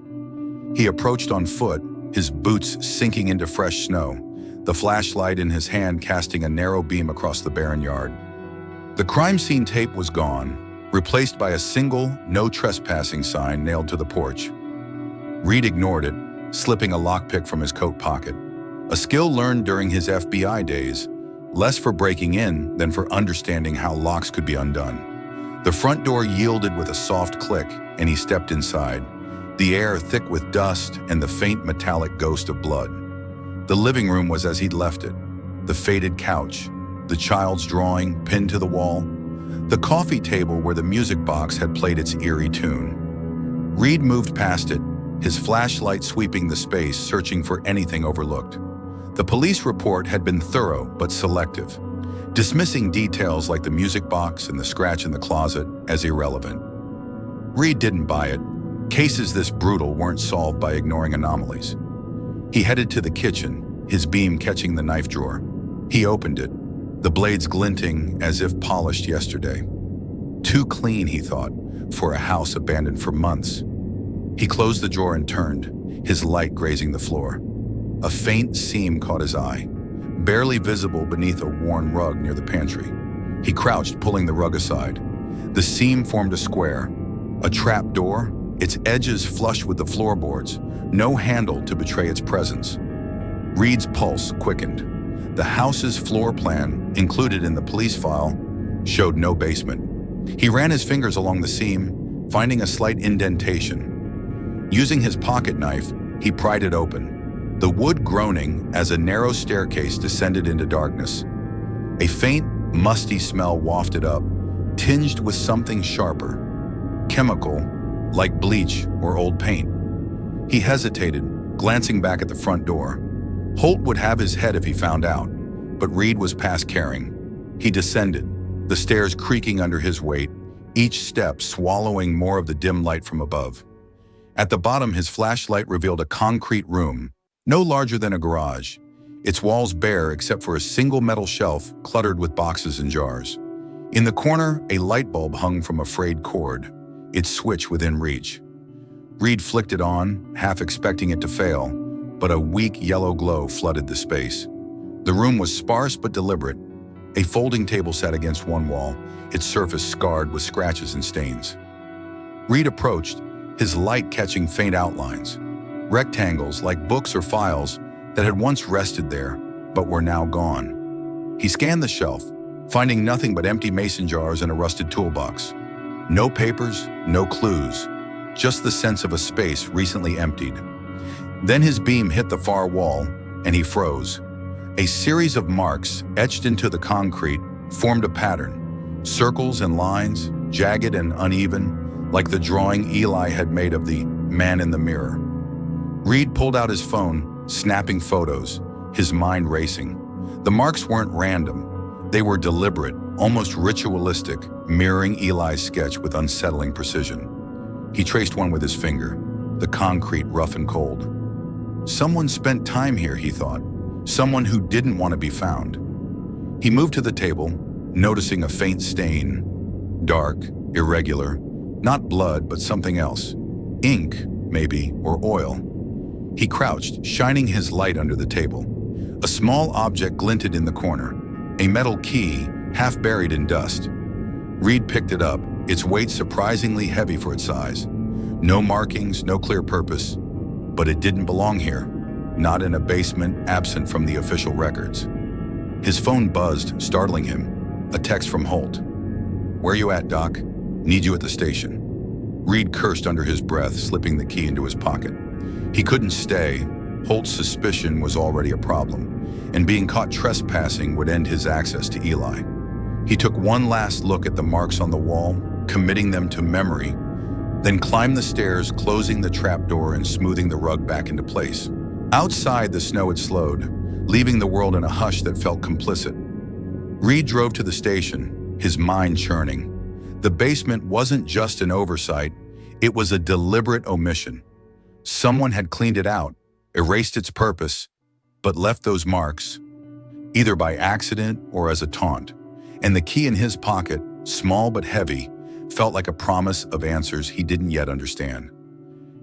He approached on foot, his boots sinking into fresh snow, the flashlight in his hand casting a narrow beam across the barren yard. The crime scene tape was gone, replaced by a single "no trespassing" sign nailed to the porch. Reed ignored it, slipping a lockpick from his coat pocket, a skill learned during his FBI days, less for breaking in than for understanding how locks could be undone. The front door yielded with a soft click, and he stepped inside, the air thick with dust and the faint metallic ghost of blood. The living room was as he'd left it, the faded couch, the child's drawing pinned to the wall, the coffee table where the music box had played its eerie tune. Reed moved past it, his flashlight sweeping the space, searching for anything overlooked. The police report had been thorough but selective, dismissing details like the music box and the scratch in the closet as irrelevant. Reed didn't buy it. Cases this brutal weren't solved by ignoring anomalies. He headed to the kitchen, his beam catching the knife drawer. He opened it, the blades glinting as if polished yesterday. Too clean, he thought, for a house abandoned for months. He closed the drawer and turned, his light grazing the floor. A faint seam caught his eye, barely visible beneath a worn rug near the pantry. He crouched, pulling the rug aside. The seam formed a square, a trap door, its edges flush with the floorboards, no handle to betray its presence. Reed's pulse quickened. The house's floor plan, included in the police file, showed no basement. He ran his fingers along the seam, finding a slight indentation. Using his pocket knife, he pried it open, the wood groaning as a narrow staircase descended into darkness. A faint, musty smell wafted up, tinged with something sharper, chemical, like bleach or old paint. He hesitated, glancing back at the front door. Holt would have his head if he found out, but Reed was past caring. He descended, the stairs creaking under his weight, each step swallowing more of the dim light from above. At the bottom, his flashlight revealed a concrete room, no larger than a garage, its walls bare except for a single metal shelf cluttered with boxes and jars. In the corner, a light bulb hung from a frayed cord, its switch within reach. Reed flicked it on, half expecting it to fail, but a weak yellow glow flooded the space. The room was sparse but deliberate. A folding table sat against one wall, its surface scarred with scratches and stains. Reed approached, his light catching faint outlines, rectangles like books or files that had once rested there but were now gone. He scanned the shelf, finding nothing but empty mason jars and a rusted toolbox. No papers, no clues, just the sense of a space recently emptied. Then his beam hit the far wall, and he froze. A series of marks etched into the concrete formed a pattern, circles and lines, jagged and uneven, like the drawing Eli had made of the man in the mirror. Reed pulled out his phone, snapping photos, his mind racing. The marks weren't random. They were deliberate, almost ritualistic, mirroring Eli's sketch with unsettling precision. He traced one with his finger, the concrete rough and cold. Someone spent time here, he thought. Someone who didn't want to be found. He moved to the table, noticing a faint stain. Dark, irregular, not blood, but something else. Ink, maybe, or oil. He crouched, shining his light under the table. A small object glinted in the corner, a metal key, half buried in dust. Reed picked it up, its weight surprisingly heavy for its size. No markings, no clear purpose. But it didn't belong here, not in a basement absent from the official records. His phone buzzed, startling him. A text from Holt. "Where you at, Doc? Need you at the station." Reed cursed under his breath, slipping the key into his pocket. He couldn't stay. Holt's suspicion was already a problem, and being caught trespassing would end his access to Eli. He took one last look at the marks on the wall, committing them to memory, then climbed the stairs, closing the trapdoor and smoothing the rug back into place. Outside, the snow had slowed, leaving the world in a hush that felt complicit. Reed drove to the station, his mind churning. The basement wasn't just an oversight, it was a deliberate omission. Someone had cleaned it out, erased its purpose, but left those marks, either by accident or as a taunt. And the key in his pocket, small but heavy, felt like a promise of answers he didn't yet understand.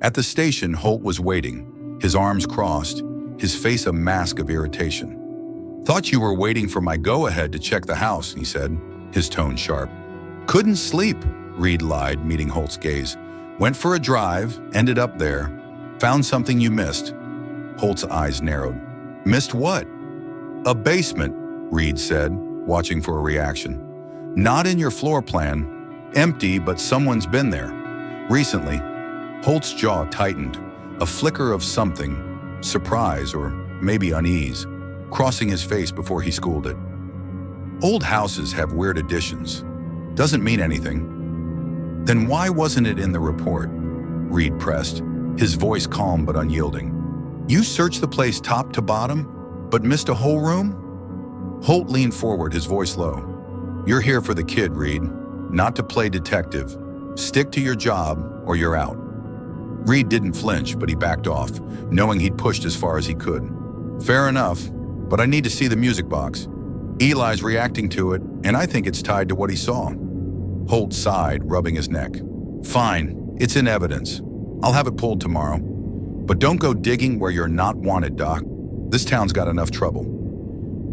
At the station, Holt was waiting, his arms crossed, his face a mask of irritation. "Thought you were waiting for my go-ahead to check the house," he said, his tone sharp. "Couldn't sleep," Reed lied, meeting Holt's gaze. "Went for a drive, ended up there. Found something you missed." Holt's eyes narrowed. "Missed what?" "A basement," Reed said, watching for a reaction. "Not in your floor plan. Empty, but someone's been there. Recently." Holt's jaw tightened, a flicker of something, surprise or maybe unease, crossing his face before he schooled it. "Old houses have weird additions. Doesn't mean anything." "Then why wasn't it in the report?" Reed pressed, his voice calm but unyielding. "You searched the place top to bottom, but missed a whole room?" Holt leaned forward, his voice low. "You're here for the kid, Reed, not to play detective. Stick to your job or you're out." Reed didn't flinch, but he backed off, knowing he'd pushed as far as he could. "Fair enough, but I need to see the music box. Eli's reacting to it, and I think it's tied to what he saw." Holt sighed, rubbing his neck. "Fine, it's in evidence. I'll have it pulled tomorrow. But don't go digging where you're not wanted, Doc. This town's got enough trouble."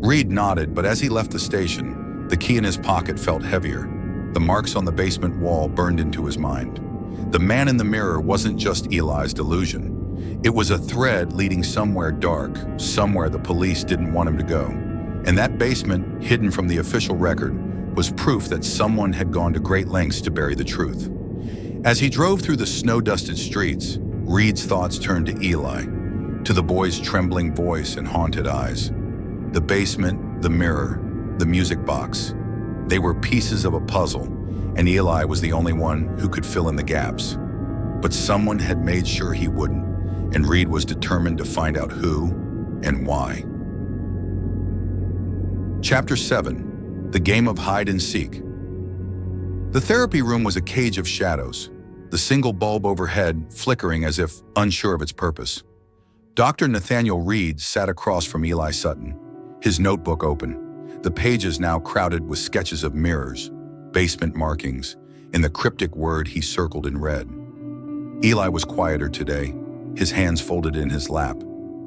Reed nodded, but as he left the station, the key in his pocket felt heavier. The marks on the basement wall burned into his mind. The man in the mirror wasn't just Eli's delusion. It was a thread leading somewhere dark, somewhere the police didn't want him to go. And that basement, hidden from the official record, was proof that someone had gone to great lengths to bury the truth. As he drove through the snow-dusted streets, Reed's thoughts turned to Eli, to the boy's trembling voice and haunted eyes. The basement, the mirror, the music box. They were pieces of a puzzle, and Eli was the only one who could fill in the gaps. But someone had made sure he wouldn't, and Reed was determined to find out who and why. Chapter 7. The Game of Hide and Seek. The therapy room was a cage of shadows, the single bulb overhead flickering as if unsure of its purpose. Dr. Nathaniel Reed sat across from Eli Sutton, his notebook open, the pages now crowded with sketches of mirrors, basement markings, and the cryptic word he circled in red. Eli was quieter today, his hands folded in his lap,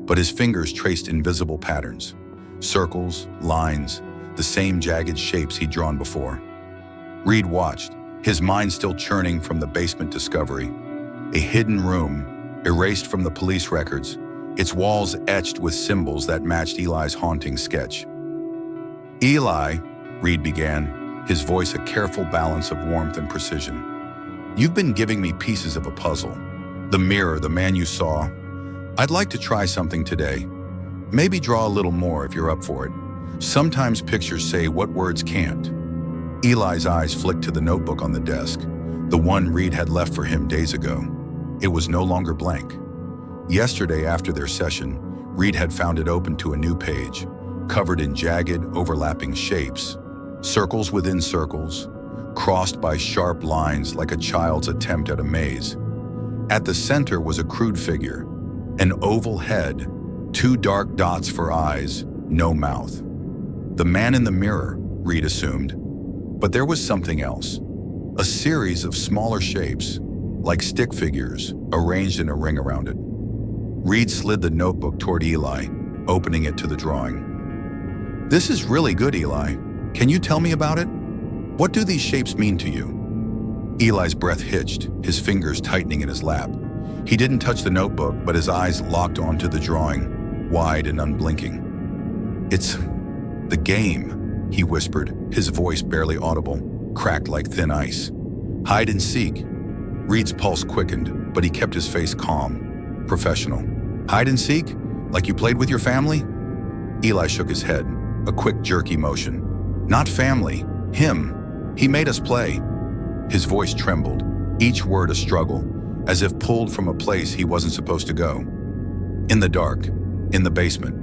but his fingers traced invisible patterns, circles, lines, the same jagged shapes he'd drawn before. Reed watched, his mind still churning from the basement discovery. A hidden room, erased from the police records, its walls etched with symbols that matched Eli's haunting sketch. "Eli," Reed began, his voice a careful balance of warmth and precision. "You've been giving me pieces of a puzzle. The mirror, the man you saw. I'd like to try something today. Maybe draw a little more if you're up for it. Sometimes pictures say what words can't." Eli's eyes flicked to the notebook on the desk, the one Reed had left for him days ago. It was no longer blank. Yesterday, after their session, Reed had found it open to a new page, covered in jagged, overlapping shapes, circles within circles, crossed by sharp lines like a child's attempt at a maze. At the center was a crude figure, an oval head, two dark dots for eyes, no mouth. The man in the mirror, Reed assumed. But there was something else. A series of smaller shapes, like stick figures, arranged in a ring around it. Reed slid the notebook toward Eli, opening it to the drawing. "This is really good, Eli. Can you tell me about it? What do these shapes mean to you?" Eli's breath hitched, his fingers tightening in his lap. He didn't touch the notebook, but his eyes locked onto the drawing, wide and unblinking. "It's the game," he whispered, his voice barely audible, cracked like thin ice. "Hide and seek." Reed's pulse quickened, but he kept his face calm, professional. "Hide and seek? Like you played with your family?" Eli shook his head, a quick jerky motion. "Not family, him. He made us play." His voice trembled, each word a struggle, as if pulled from a place he wasn't supposed to go. In the dark, in the basement.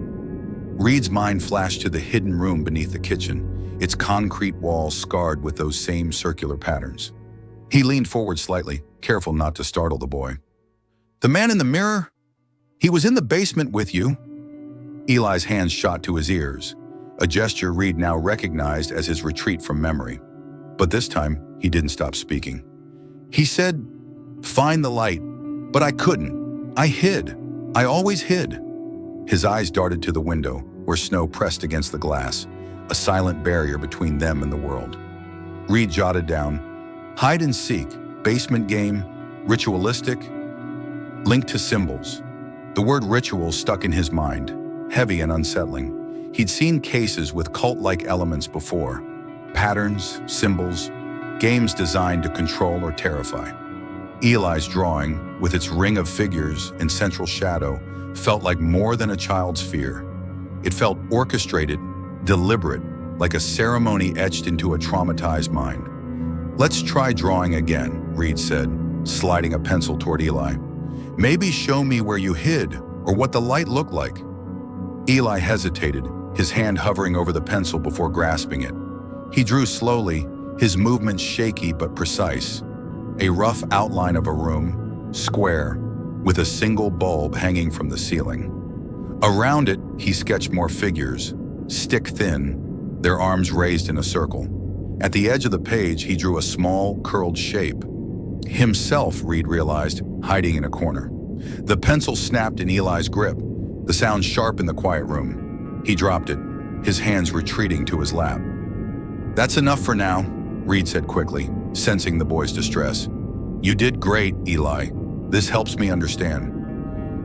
Reed's mind flashed to the hidden room beneath the kitchen, its concrete walls scarred with those same circular patterns. He leaned forward slightly, careful not to startle the boy. "The man in the mirror? He was in the basement with you." Eli's hands shot to his ears, a gesture Reed now recognized as his retreat from memory. But this time, He didn't stop speaking. He said, "Find the light," but I couldn't. I hid. I always hid. His eyes darted to the window, where snow pressed against the glass, a silent barrier between them and the world. Reed jotted down, "Hide and seek, basement game, ritualistic, linked to symbols." The word ritual stuck in his mind, heavy and unsettling. He'd seen cases with cult-like elements before, patterns, symbols, games designed to control or terrify. Eli's drawing, with its ring of figures and central shadow, felt like more than a child's fear. It felt orchestrated, deliberate, like a ceremony etched into a traumatized mind. "Let's try drawing again," Reed said, sliding a pencil toward Eli. "Maybe show me where you hid or what the light looked like." Eli hesitated, his hand hovering over the pencil before grasping it. He drew slowly, his movements shaky but precise. A rough outline of a room, square, with a single bulb hanging from the ceiling. Around it, he sketched more figures, stick-thin, their arms raised in a circle. At the edge of the page, he drew a small, curled shape. Himself, Reed realized, hiding in a corner. The pencil snapped in Eli's grip, the sound sharp in the quiet room. He dropped it, his hands retreating to his lap. "That's enough for now," Reed said quickly, sensing the boy's distress. "You did great, Eli. This helps me understand."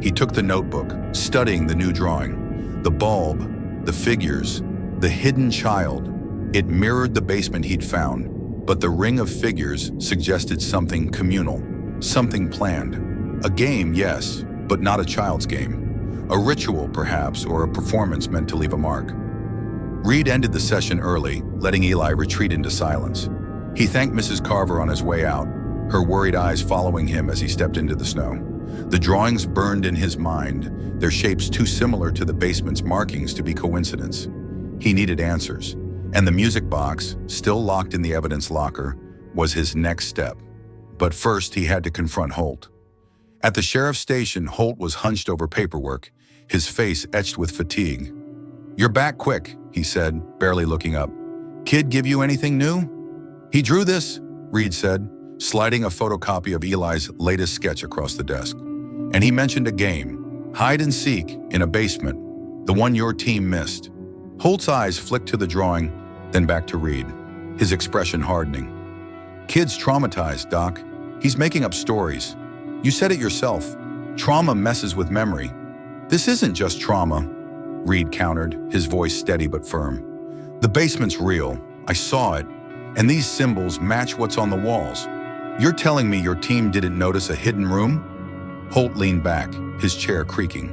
He took the notebook, studying the new drawing. The bulb, the figures, the hidden child. It mirrored the basement he'd found, but the ring of figures suggested something communal, something planned. A game, yes, but not a child's game. A ritual, perhaps, or a performance meant to leave a mark. Reed ended the session early, letting Eli retreat into silence. He thanked Mrs. Carver on his way out, her worried eyes following him as he stepped into the snow. The drawings burned in his mind, their shapes too similar to the basement's markings to be coincidence. He needed answers, and the music box, still locked in the evidence locker, was his next step. But first, he had to confront Holt. At the sheriff's station, Holt was hunched over paperwork, his face etched with fatigue. "You're back quick," he said, barely looking up. "Kid give you anything new?" "He drew this," Reed said, sliding a photocopy of Eli's latest sketch across the desk. "And he mentioned a game, hide and seek, in a basement, the one your team missed." Holt's eyes flicked to the drawing, then back to Reed, his expression hardening. "Kid's traumatized, Doc. He's making up stories. You said it yourself. Trauma messes with memory." "This isn't just trauma," Reed countered, his voice steady but firm. "The basement's real. I saw it. And these symbols match what's on the walls. You're telling me your team didn't notice a hidden room?" Holt leaned back, his chair creaking.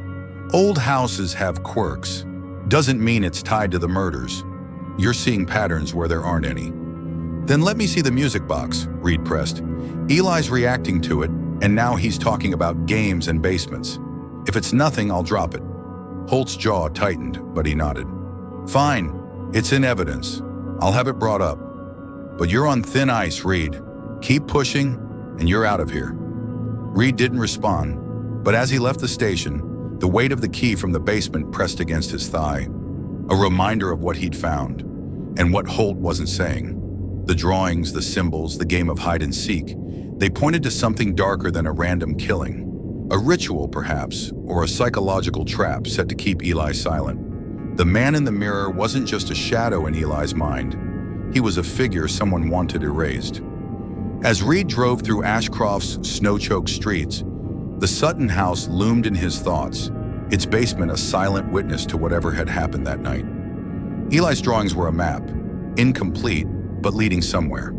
"Old houses have quirks. Doesn't mean it's tied to the murders. You're seeing patterns where there aren't any." "Then let me see the music box," Reed pressed. "Eli's reacting to it, and now he's talking about games and basements. If it's nothing, I'll drop it." Holt's jaw tightened, but he nodded. "Fine, it's in evidence. I'll have it brought up. But you're on thin ice, Reed. Keep pushing, and you're out of here." Reed didn't respond, but as he left the station, the weight of the key from the basement pressed against his thigh, a reminder of what he'd found, and what Holt wasn't saying. The drawings, the symbols, the game of hide and seek, they pointed to something darker than a random killing. A ritual, perhaps, or a psychological trap set to keep Eli silent. The man in the mirror wasn't just a shadow in Eli's mind. He was a figure someone wanted erased. As Reed drove through Ashcroft's snow-choked streets, the Sutton house loomed in his thoughts, its basement a silent witness to whatever had happened that night. Eli's drawings were a map, incomplete, but leading somewhere,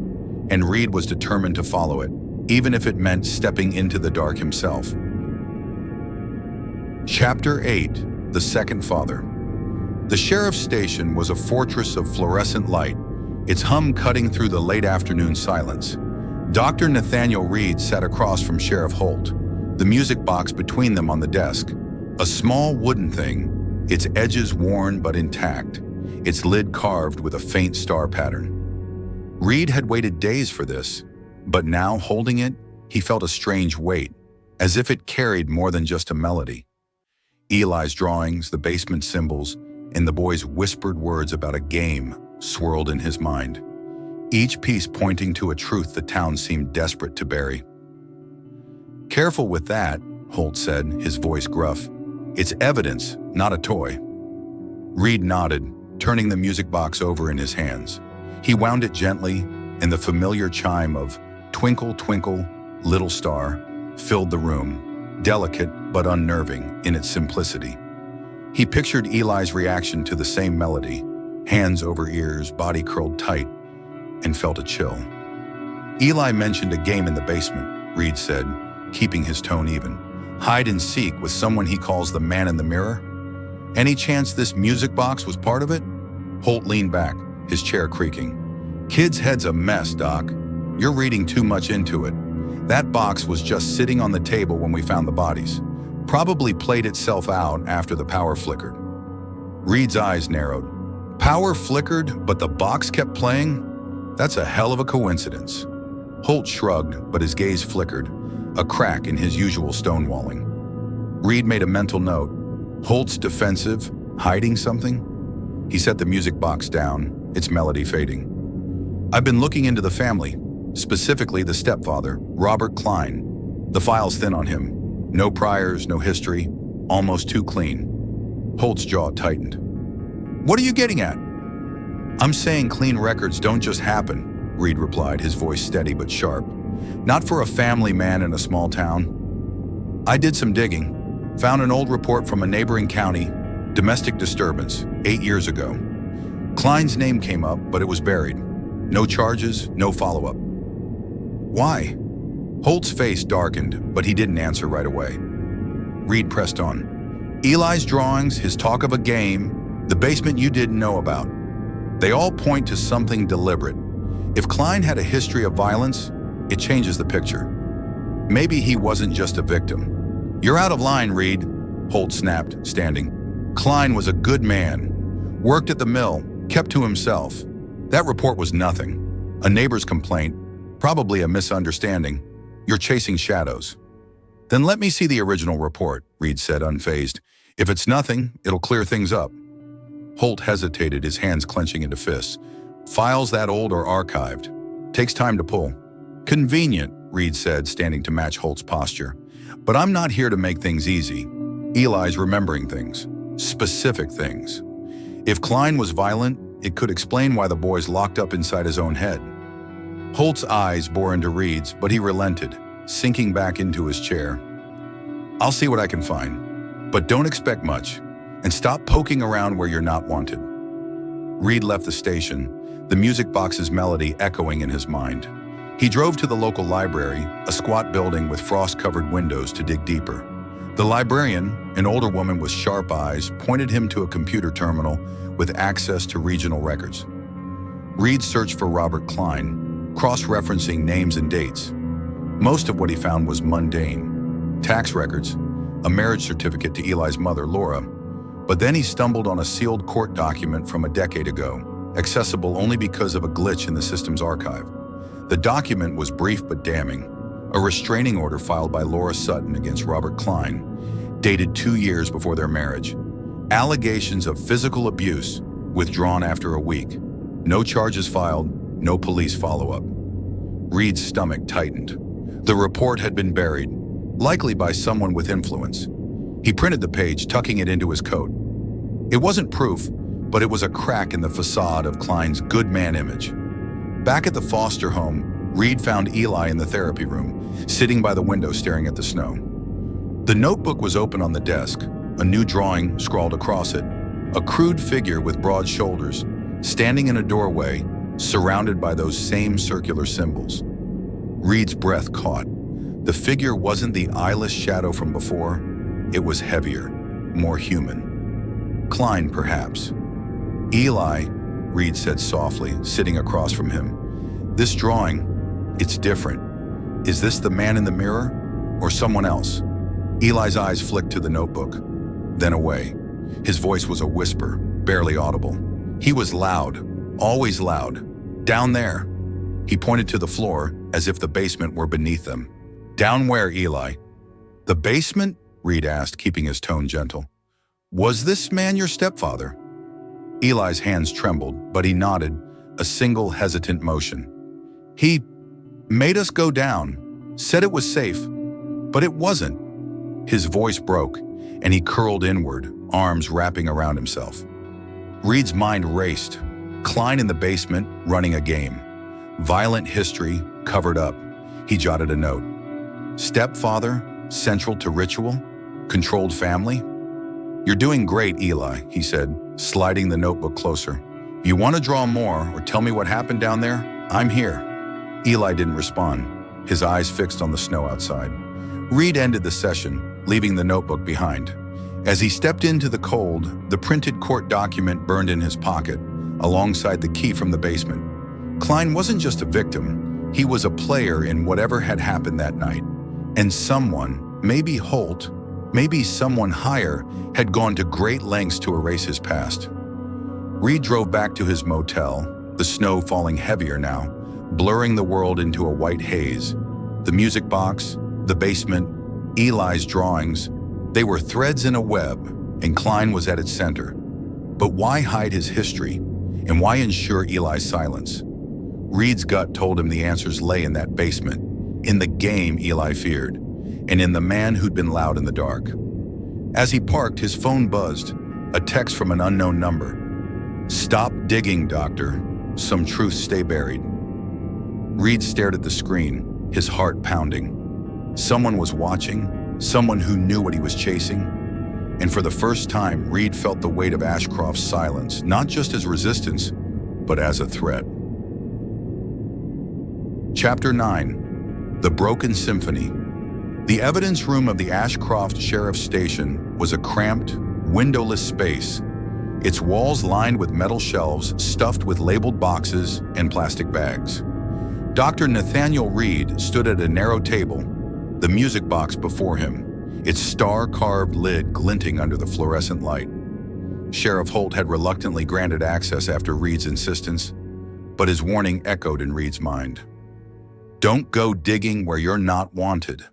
and Reed was determined to follow it, even if it meant stepping into the dark himself. Chapter 8: The Second Father. The sheriff's station was a fortress of fluorescent light, its hum cutting through the late afternoon silence. Dr. Nathaniel Reed sat across from Sheriff Holt, the music box between them on the desk. A small wooden thing, its edges worn but intact, its lid carved with a faint star pattern. Reed had waited days for this, but now, holding it, he felt a strange weight, as if it carried more than just a melody. Eli's drawings, the basement symbols, and the boy's whispered words about a game swirled in his mind. each piece pointing to a truth the town seemed desperate to bury. "Careful with that," Holt said, his voice gruff. "It's evidence, not a toy." Reed nodded, turning the music box over in his hands. He wound it gently, and the familiar chime of "Twinkle, Twinkle, Little Star" filled the room, delicate but unnerving in its simplicity. He pictured Eli's reaction to the same melody, hands over ears, body curled tight, and felt a chill. "Eli mentioned a game in the basement," Reed said, keeping his tone even. "Hide and seek with someone he calls the man in the mirror. Any chance this music box was part of it?" Holt leaned back, his chair creaking. "Kid's head's a mess, Doc. You're reading too much into it. That box was just sitting on the table when we found the bodies. Probably played itself out after the power flickered." Reed's eyes narrowed. "Power flickered, but the box kept playing? That's a hell of a coincidence." Holt shrugged, but his gaze flickered, a crack in his usual stonewalling. Reed made a mental note. Holt's defensive, hiding something? He set the music box down, its melody fading. "I've been looking into the family, specifically the stepfather, Robert Klein. The file's thin on him. No priors, no history, almost too clean." Holt's jaw tightened. "What are you getting at?" "I'm saying clean records don't just happen," Reed replied, his voice steady but sharp. "Not for a family man in a small town. I did some digging, found an old report from a neighboring county, domestic disturbance, 8 years ago. Klein's name came up, but it was buried. No charges, no follow-up." "Why?" Holt's face darkened, but he didn't answer right away. Reed pressed on. "Eli's drawings, his talk of a game, the basement you didn't know about. They all point to something deliberate. If Klein had a history of violence, it changes the picture. Maybe he wasn't just a victim." "You're out of line, Reed," Holt snapped, standing. "Klein was a good man. Worked at the mill, kept to himself. That report was nothing. A neighbor's complaint, probably a misunderstanding. You're chasing shadows." "Then let me see the original report," Reed said, unfazed. "If it's nothing, it'll clear things up." Holt hesitated, his hands clenching into fists. "Files that old are archived. Takes time to pull." "Convenient," Reed said, standing to match Holt's posture. "But I'm not here to make things easy. Eli's remembering things. Specific things. If Klein was violent, it could explain why the boy's locked up inside his own head." Holt's eyes bore into Reed's, but he relented, sinking back into his chair. "I'll see what I can find. But don't expect much. And stop poking around where you're not wanted." Reed left the station, the music box's melody echoing in his mind. He drove to the local library, a squat building with frost-covered windows, to dig deeper. The librarian, an older woman with sharp eyes, pointed him to a computer terminal with access to regional records. Reed searched for Robert Klein, cross-referencing names and dates. Most of what he found was mundane. Tax records, a marriage certificate to Eli's mother, Laura. But then he stumbled on a sealed court document from a decade ago, accessible only because of a glitch in the system's archive. The document was brief but damning. A restraining order filed by Laura Sutton against Robert Klein, dated 2 years before their marriage. Allegations of physical abuse, withdrawn after a week. No charges filed, no police follow-up. Reed's stomach tightened. The report had been buried, likely by someone with influence. He printed the page, tucking it into his coat. It wasn't proof, but it was a crack in the facade of Klein's good man image. Back at the Foster home, Reed found Eli in the therapy room, sitting by the window staring at the snow. The notebook was open on the desk, a new drawing scrawled across it, a crude figure with broad shoulders, standing in a doorway, surrounded by those same circular symbols. Reed's breath caught. The figure wasn't the eyeless shadow from before. It was heavier, more human. Klein, perhaps. "Eli," Reed said softly, sitting across from him. "This drawing, it's different. Is this the man in the mirror or someone else?" Eli's eyes flicked to the notebook, then away. His voice was a whisper, barely audible. He was loud, always loud. "Down there." He pointed to the floor as if the basement were beneath them. "Down where, Eli?" "The basement?" Reed asked, keeping his tone gentle. "Was this man your stepfather?" Eli's hands trembled, but he nodded, a single hesitant motion. He made us go down, said it was safe, but it wasn't. His voice broke, and he curled inward, arms wrapping around himself. Reed's mind raced. Kline in the basement, running a game. Violent history, covered up. He jotted a note. Stepfather, central to ritual, controlled family. You're doing great, Eli, he said, sliding the notebook closer. You want to draw more or tell me what happened down there? I'm here. Eli didn't respond, his eyes fixed on the snow outside. Reed ended the session, leaving the notebook behind. As he stepped into the cold, the printed court document burned in his pocket, alongside the key from the basement. Kline wasn't just a victim, he was a player in whatever had happened that night. And someone, maybe Holt, maybe someone higher, had gone to great lengths to erase his past. Reed drove back to his motel, the snow falling heavier now, blurring the world into a white haze. The music box, the basement, Eli's drawings, they were threads in a web, and Kline was at its center. But why hide his history, and why ensure Eli's silence? Reed's gut told him the answers lay in that basement, in the game Eli feared, and in the man who'd been loud in the dark. As he parked, his phone buzzed, a text from an unknown number. Stop digging, doctor. Some truths stay buried. Reed stared at the screen, his heart pounding. Someone was watching, someone who knew what he was chasing. And for the first time, Reed felt the weight of Ashcroft's silence, not just as resistance, but as a threat. Chapter 9. The Broken Symphony. The evidence room of the Ashcroft Sheriff's Station was a cramped, windowless space, its walls lined with metal shelves stuffed with labeled boxes and plastic bags. Dr. Nathaniel Reed stood at a narrow table, the music box before him, its star-carved lid glinting under the fluorescent light. Sheriff Holt had reluctantly granted access after Reed's insistence, but his warning echoed in Reed's mind. Don't go digging where you're not wanted.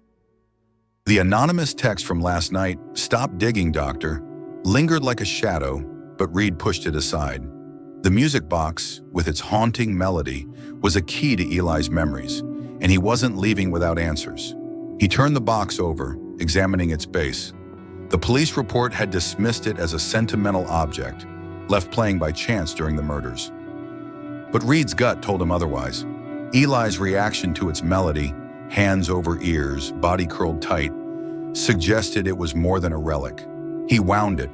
The anonymous text from last night, "Stop digging, doctor," lingered like a shadow, but Reed pushed it aside. The music box, with its haunting melody, was a key to Eli's memories, and he wasn't leaving without answers. He turned the box over, examining its base. The police report had dismissed it as a sentimental object, left playing by chance during the murders. But Reed's gut told him otherwise. Eli's reaction to its melody, hands over ears, body curled tight, suggested it was more than a relic. He wound it,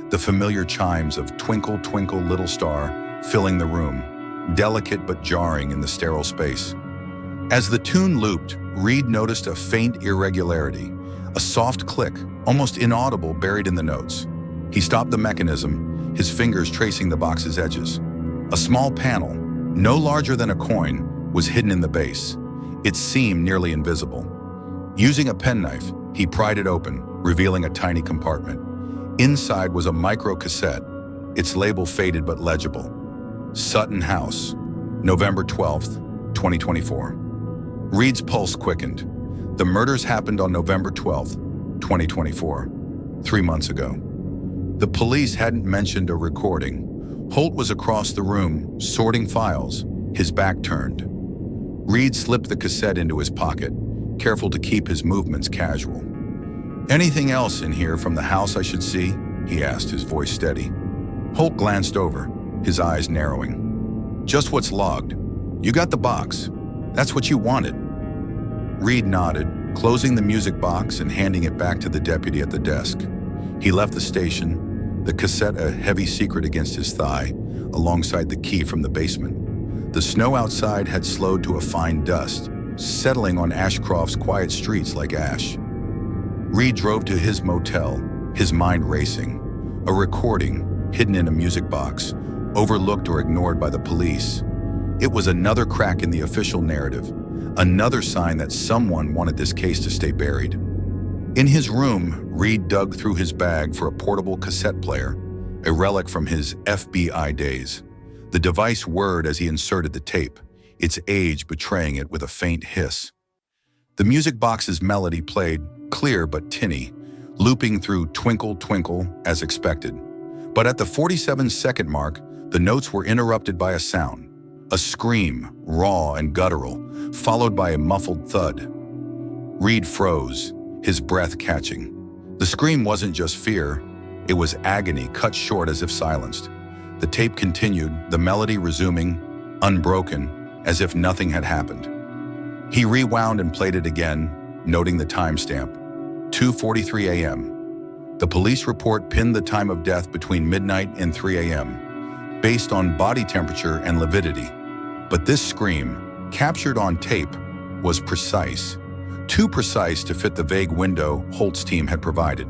the familiar chimes of Twinkle, Twinkle, Little Star filling the room, delicate but jarring in the sterile space. As the tune looped, Reed noticed a faint irregularity, a soft click, almost inaudible, buried in the notes. He stopped the mechanism, his fingers tracing the box's edges. A small panel, no larger than a coin, was hidden in the base, its seam nearly invisible. Using a penknife, he pried it open, revealing a tiny compartment. Inside was a micro cassette, its label faded but legible. Sutton House, November 12th, 2024. Reed's pulse quickened. The murders happened on November 12th, 2024, 3 months ago. The police hadn't mentioned a recording. Holt was across the room, sorting files, his back turned. Reed slipped the cassette into his pocket, careful to keep his movements casual. Anything else in here from the house I should see? He asked, his voice steady. Holt glanced over, his eyes narrowing. Just what's logged. You got the box. That's what you wanted. Reed nodded, closing the music box and handing it back to the deputy at the desk. He left the station, the cassette a heavy secret against his thigh, alongside the key from the basement. The snow outside had slowed to a fine dust, settling on Ashcroft's quiet streets like ash. Reed drove to his motel, his mind racing. A recording, hidden in a music box, overlooked or ignored by the police. It was another crack in the official narrative, another sign that someone wanted this case to stay buried. In his room, Reed dug through his bag for a portable cassette player, a relic from his FBI days. The device whirred as he inserted the tape, its age betraying it with a faint hiss. The music box's melody played, clear but tinny, looping through Twinkle, Twinkle as expected. But at the 47-second mark, the notes were interrupted by a sound, A scream, raw and guttural, followed by a muffled thud. Reed froze, his breath catching. The scream wasn't just fear, it was agony cut short as if silenced. The tape continued, the melody resuming, unbroken, as if nothing had happened. He rewound and played it again, noting the timestamp, 2:43 a.m. The police report pinned the time of death between midnight and 3 a.m., based on body temperature and lividity. But this scream, captured on tape, was precise. Too precise to fit the vague window Holt's team had provided.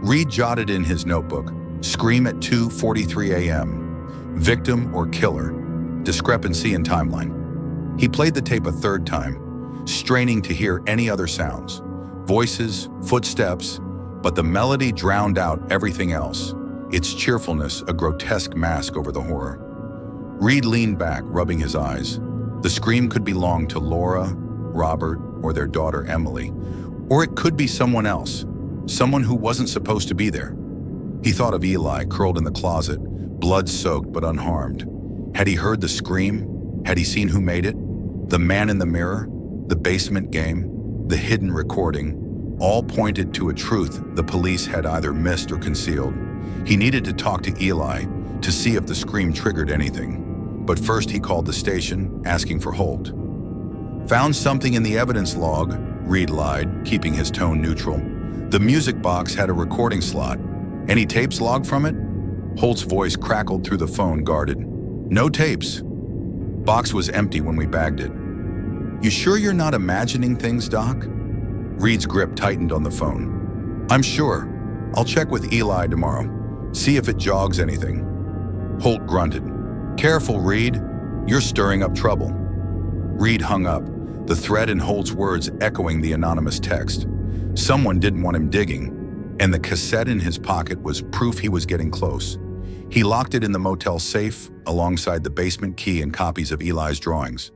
Reed jotted in his notebook, "Scream at 2:43 a.m. Victim or killer. Discrepancy in timeline." He played the tape a third time, straining to hear any other sounds. Voices, footsteps, but the melody drowned out everything else, its cheerfulness a grotesque mask over the horror. Reed leaned back, rubbing his eyes. The scream could belong to Laura, Robert, or their daughter Emily, or it could be someone else, someone who wasn't supposed to be there. He thought of Eli, curled in the closet, blood-soaked but unharmed. Had he heard the scream? Had he seen who made it? The man in the mirror? The basement game? The hidden recording? All pointed to a truth the police had either missed or concealed. He needed to talk to Eli to see if the scream triggered anything. But first he called the station, asking for Holt. "Found something in the evidence log," Reed lied, keeping his tone neutral. "The music box had a recording slot. Any tapes logged from it?" Holt's voice crackled through the phone, guarded. "No tapes. Box was empty when we bagged it." "You sure you're not imagining things, Doc?" Reed's grip tightened on the phone. "I'm sure. I'll check with Eli tomorrow. See if it jogs anything." Holt grunted. "Careful, Reed. You're stirring up trouble." Reed hung up, the thread in Holt's words echoing the anonymous text. Someone didn't want him digging, and the cassette in his pocket was proof he was getting close. He locked it in the motel safe alongside the basement key and copies of Eli's drawings.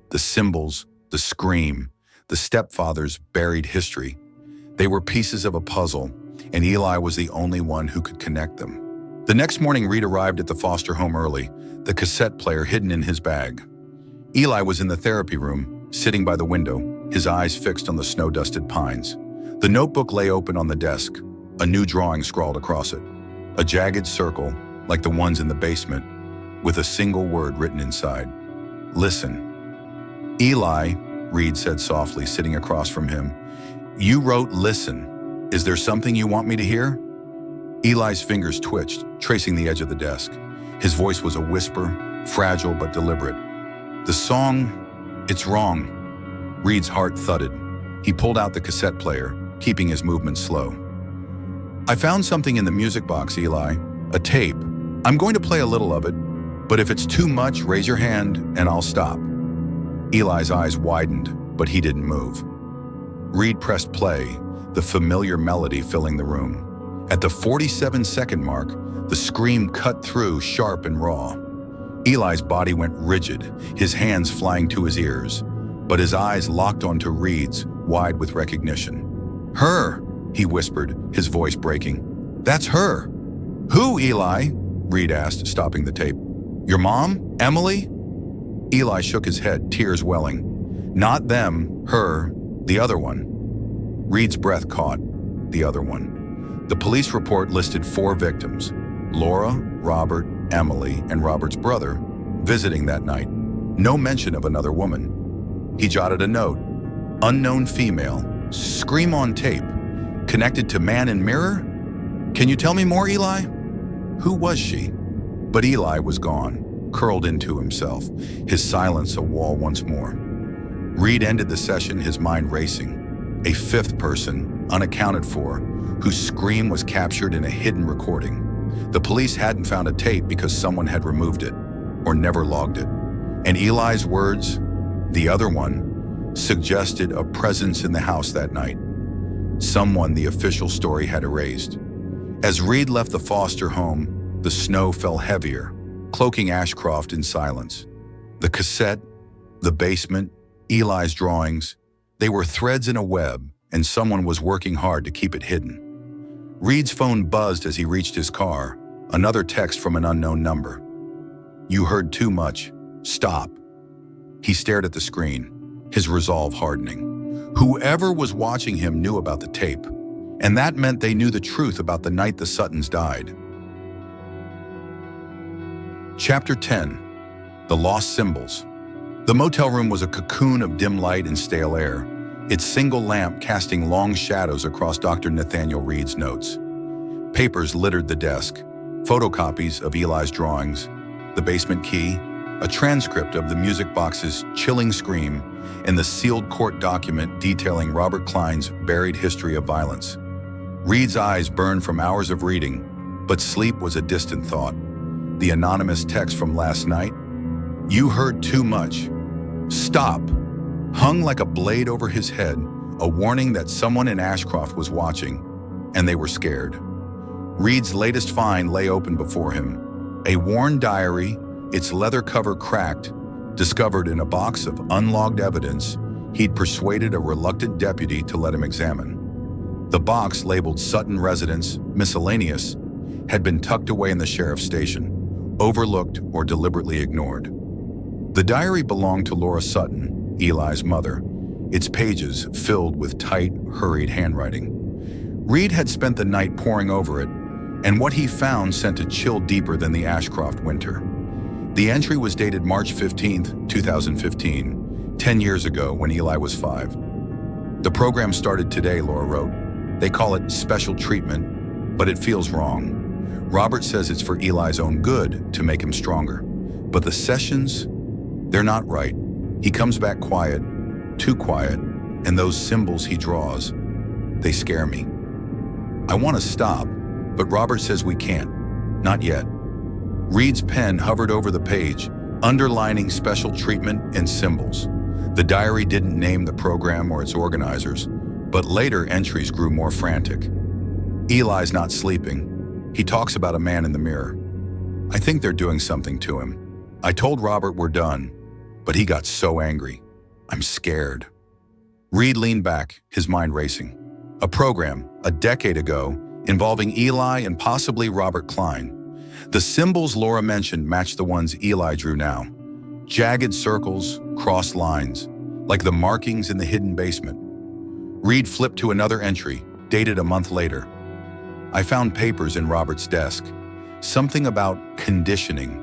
The symbols, the scream, the stepfather's buried history. They were pieces of a puzzle, and Eli was the only one who could connect them. The next morning, Reed arrived at the foster home early, the cassette player hidden in his bag. Eli was in the therapy room, sitting by the window, his eyes fixed on the snow-dusted pines. The notebook lay open on the desk, a new drawing scrawled across it. A jagged circle, like the ones in the basement, with a single word written inside. "Listen." "Eli," Reed said softly, sitting across from him, "you wrote 'listen.' Is there something you want me to hear?" Eli's fingers twitched, tracing the edge of the desk. His voice was a whisper, fragile but deliberate. "The song, it's wrong." Reed's heart thudded. He pulled out the cassette player, keeping his movements slow. "I found something in the music box, Eli. A tape. I'm going to play a little of it, but if it's too much, raise your hand and I'll stop." Eli's eyes widened, but he didn't move. Reed pressed play, the familiar melody filling the room. At the 47-second mark, the scream cut through, sharp and raw. Eli's body went rigid, his hands flying to his ears, but his eyes locked onto Reed's, wide with recognition. "Her," he whispered, his voice breaking. "That's her." "Who, Eli?" Reed asked, stopping the tape. "Your mom? Emily?" Eli shook his head, tears welling. "Not them, her, the other one." Reed's breath caught. The other one. The police report listed 4 victims: Laura, Robert, Emily, and Robert's brother, visiting that night. No mention of another woman. He jotted a note. "Unknown female. Scream on tape. Connected to man in mirror? Can you tell me more, Eli?" Who was she? But Eli was gone, curled into himself, his silence a wall once more. Reed ended the session, his mind racing. A 5th person, unaccounted for, whose scream was captured in a hidden recording. The police hadn't found a tape because someone had removed it, or never logged it. And Eli's words, "the other one," suggested a presence in the house that night. Someone the official story had erased. As Reed left the foster home, the snow fell heavier, cloaking Ashcroft in silence. The cassette, the basement, Eli's drawings, they were threads in a web, and someone was working hard to keep it hidden. Reed's phone buzzed as he reached his car, another text from an unknown number. "You heard too much. Stop. He stared at the screen, his resolve hardening. Whoever was watching him knew about the tape, and that meant they knew the truth about the night the Suttons died. Chapter 10. The Lost Symbols. The motel room was a cocoon of dim light and stale air, its single lamp casting long shadows across Dr. Nathaniel Reed's notes. Papers littered the desk, photocopies of Eli's drawings, the basement key, a transcript of the music box's chilling scream, and the sealed court document detailing Robert Klein's buried history of violence. Reed's eyes burned from hours of reading, but sleep was a distant thought. The anonymous text from last night, "You heard too much. Stop," hung like a blade over his head, a warning that someone in Ashcroft was watching, and they were scared. Reed's latest find lay open before him, a worn diary, its leather cover cracked, discovered in a box of unlogged evidence he'd persuaded a reluctant deputy to let him examine. The box, labeled Sutton Residence, Miscellaneous, had been tucked away in the sheriff's station, overlooked or deliberately ignored. The diary belonged to Laura Sutton, Eli's mother, its pages filled with tight, hurried handwriting. Reed had spent the night poring over it, and what he found sent a chill deeper than the Ashcroft winter. The entry was dated March 15, 2015, 10 years ago when Eli was 5. "The program started today," Laura wrote. "They call it special treatment, but it feels wrong. Robert says it's for Eli's own good to make him stronger. But the sessions, they're not right. He comes back quiet, too quiet, and those symbols he draws, they scare me. I want to stop, but Robert says we can't. Not yet." Reed's pen hovered over the page, underlining special treatment and symbols. The diary didn't name the program or its organizers, but later entries grew more frantic. "Eli's not sleeping. He talks about a man in the mirror. I think they're doing something to him. I told Robert we're done, but he got so angry. I'm scared." Reed leaned back, his mind racing. A program, a decade ago, involving Eli and possibly Robert Klein. The symbols Laura mentioned matched the ones Eli drew now. Jagged circles, crossed lines, like the markings in the hidden basement. Reed flipped to another entry, dated a month later. "I found papers in Robert's desk. Something about conditioning.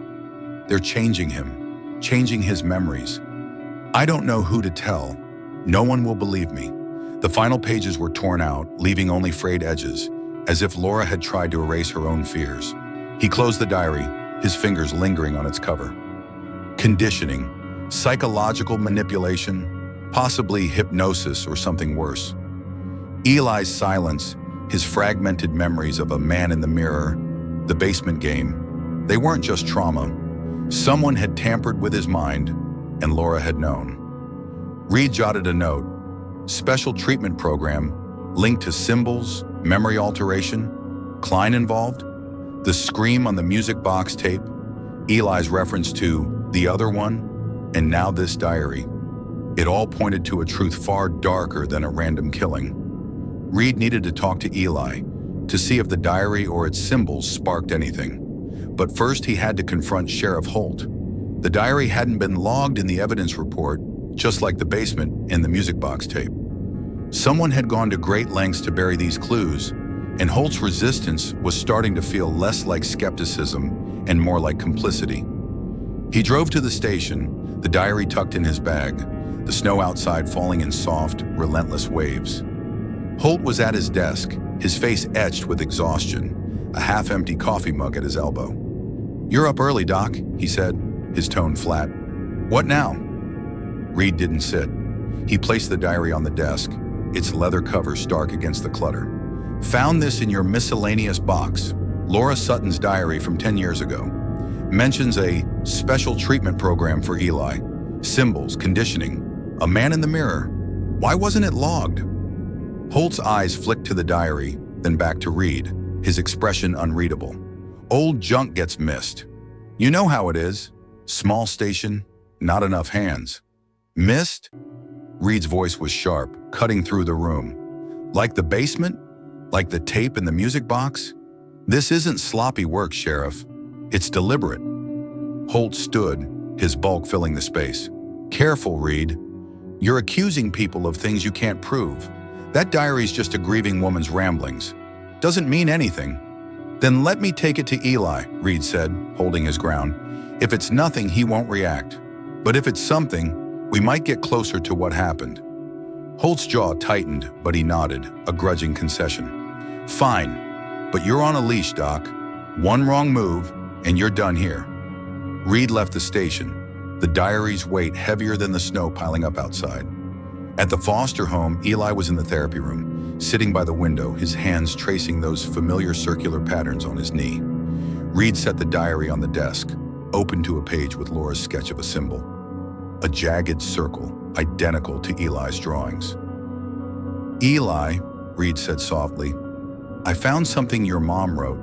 They're changing him, changing his memories. I don't know who to tell. No one will believe me." The final pages were torn out, leaving only frayed edges, as if Laura had tried to erase her own fears. He closed the diary, his fingers lingering on its cover. Conditioning, psychological manipulation, possibly hypnosis or something worse. Eli's silence, his fragmented memories of a man in the mirror, the basement game, they weren't just trauma. Someone had tampered with his mind, and Laura had known. Reed jotted a note. Special treatment program, linked to symbols, memory alteration, Klein involved, the scream on the music box tape, Eli's reference to the other one, and now this diary. It all pointed to a truth far darker than a random killing. Reed needed to talk to Eli to see if the diary or its symbols sparked anything. But first he had to confront Sheriff Holt. The diary hadn't been logged in the evidence report, just like the basement and the music box tape. Someone had gone to great lengths to bury these clues, and Holt's resistance was starting to feel less like skepticism and more like complicity. He drove to the station, the diary tucked in his bag, the snow outside falling in soft, relentless waves. Holt was at his desk, his face etched with exhaustion, a half-empty coffee mug at his elbow. "You're up early, Doc," he said, his tone flat. "What now?" Reed didn't sit. He placed the diary on the desk, its leather cover stark against the clutter. "Found this in your miscellaneous box. Laura Sutton's diary from 10 years ago. Mentions a special treatment program for Eli. Symbols, conditioning, a man in the mirror. Why wasn't it logged?" Holt's eyes flicked to the diary, then back to Reed, his expression unreadable. "Old junk gets missed. You know how it is. Small station, not enough hands." "Missed?" Reed's voice was sharp, cutting through the room. "Like the basement? Like the tape in the music box? This isn't sloppy work, Sheriff. It's deliberate." Holt stood, his bulk filling the space. Careful, Reed. You're accusing people of things you can't prove. That diary's just a grieving woman's ramblings. Doesn't mean anything. Then let me take it to Eli, Reed said, holding his ground. If it's nothing, he won't react. But if it's something, we might get closer to what happened. Holt's jaw tightened, but he nodded, a grudging concession. Fine, but you're on a leash, Doc. One wrong move, and you're done here. Reed left the station, the diary's weight heavier than the snow piling up outside. At the Foster home, Eli was in the therapy room, sitting by the window, his hands tracing those familiar circular patterns on his knee. Reed set the diary on the desk, open to a page with Laura's sketch of a symbol. A jagged circle, identical to Eli's drawings. Eli, Reed said softly, I found something your mom wrote.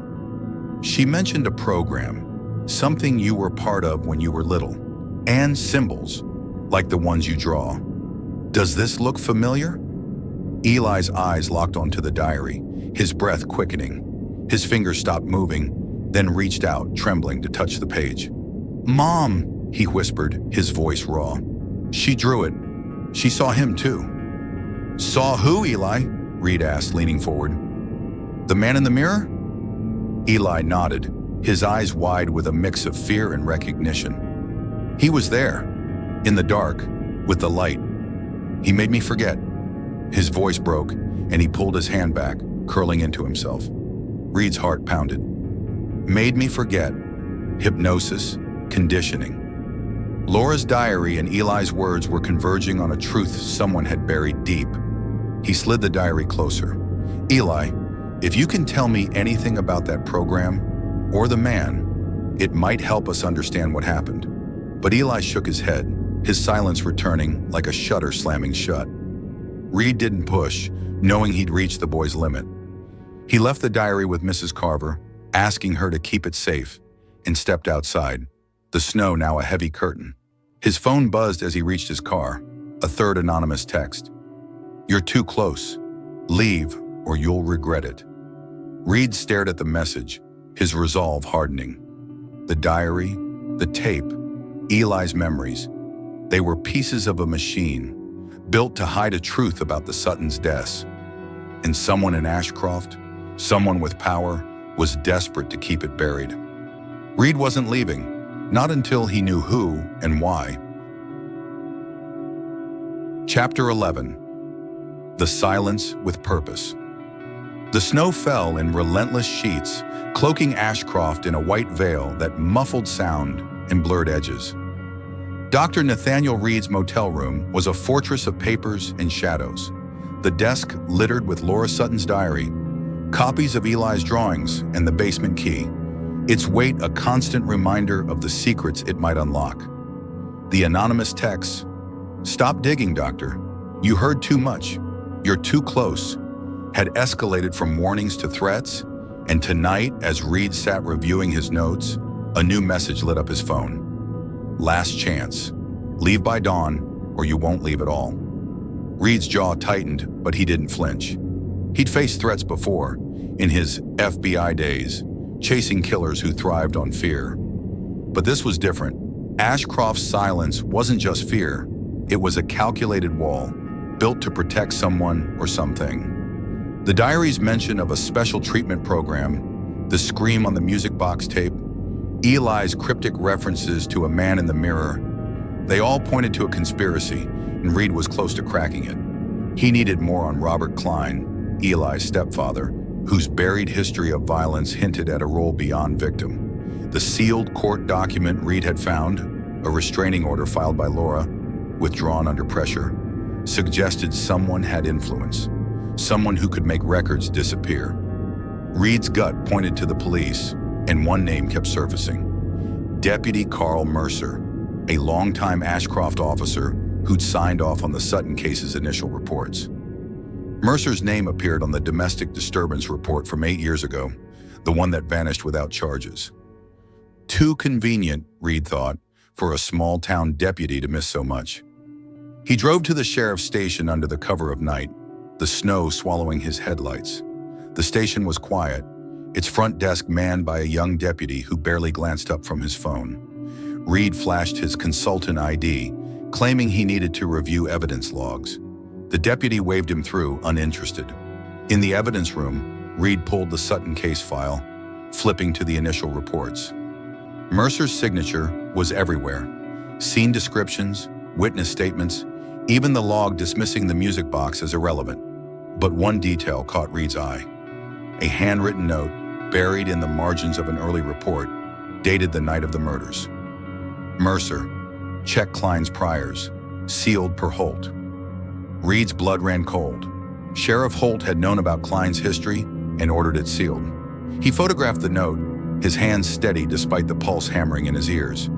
She mentioned a program, something you were part of when you were little, and symbols, like the ones you draw. Does this look familiar? Eli's eyes locked onto the diary, his breath quickening. His fingers stopped moving, then reached out, trembling, to touch the page. Mom, he whispered, his voice raw. She drew it. She saw him too. Saw who, Eli? Reed asked, leaning forward. The man in the mirror? Eli nodded, his eyes wide with a mix of fear and recognition. He was there, in the dark, with the light. He made me forget. His voice broke, and he pulled his hand back, curling into himself. Reed's heart pounded. Made me forget. Hypnosis, conditioning. Laura's diary and Eli's words were converging on a truth someone had buried deep. He slid the diary closer. Eli, if you can tell me anything about that program, or the man, it might help us understand what happened. But Eli shook his head, his silence returning like a shutter slamming shut. Reed didn't push, knowing he'd reached the boy's limit. He left the diary with Mrs. Carver, asking her to keep it safe, and stepped outside, the snow now a heavy curtain. His phone buzzed as he reached his car, a third anonymous text. You're too close. Leave, or you'll regret it. Reed stared at the message, his resolve hardening. The diary, the tape, Eli's memories. They were pieces of a machine, built to hide a truth about the Suttons' deaths. And someone in Ashcroft, someone with power, was desperate to keep it buried. Reed wasn't leaving, not until he knew who and why. Chapter 11. The Silence with Purpose. The snow fell in relentless sheets, cloaking Ashcroft in a white veil that muffled sound and blurred edges. Dr. Nathaniel Reed's motel room was a fortress of papers and shadows. The desk littered with Laura Sutton's diary, copies of Eli's drawings, and the basement key, its weight a constant reminder of the secrets it might unlock. The anonymous text, "Stop digging, doctor. You heard too much. You're too close," had escalated from warnings to threats, and tonight, as Reed sat reviewing his notes, a new message lit up his phone. Last chance. Leave by dawn, or you won't leave at all. Reed's jaw tightened, but he didn't flinch. He'd faced threats before, in his FBI days, chasing killers who thrived on fear. But this was different. Ashcroft's silence wasn't just fear. It was a calculated wall, built to protect someone or something. The diary's mention of a special treatment program, the scream on the music box tape, Eli's cryptic references to a man in the mirror, they all pointed to a conspiracy, and Reed was close to cracking it. He needed more on Robert Klein, Eli's stepfather, whose buried history of violence hinted at a role beyond victim. The sealed court document Reed had found, a restraining order filed by Laura, withdrawn under pressure, suggested someone had influence, someone who could make records disappear. Reed's gut pointed to the police, and one name kept surfacing. Deputy Carl Mercer, a longtime Ashcroft officer who'd signed off on the Sutton case's initial reports. Mercer's name appeared on the domestic disturbance report from 8 years ago, the one that vanished without charges. Too convenient, Reed thought, for a small-town deputy to miss so much. He drove to the sheriff's station under the cover of night, the snow swallowing his headlights. The station was quiet, its front desk manned by a young deputy who barely glanced up from his phone. Reed flashed his consultant ID, claiming he needed to review evidence logs. The deputy waved him through, uninterested. In the evidence room, Reed pulled the Sutton case file, flipping to the initial reports. Mercer's signature was everywhere. Scene descriptions, witness statements, even the log dismissing the music box as irrelevant. But one detail caught Reed's eye. A handwritten note, buried in the margins of an early report, dated the night of the murders. Mercer, check Klein's priors, sealed per Holt. Reed's blood ran cold. Sheriff Holt had known about Klein's history and ordered it sealed. He photographed the note, his hands steady despite the pulse hammering in his ears.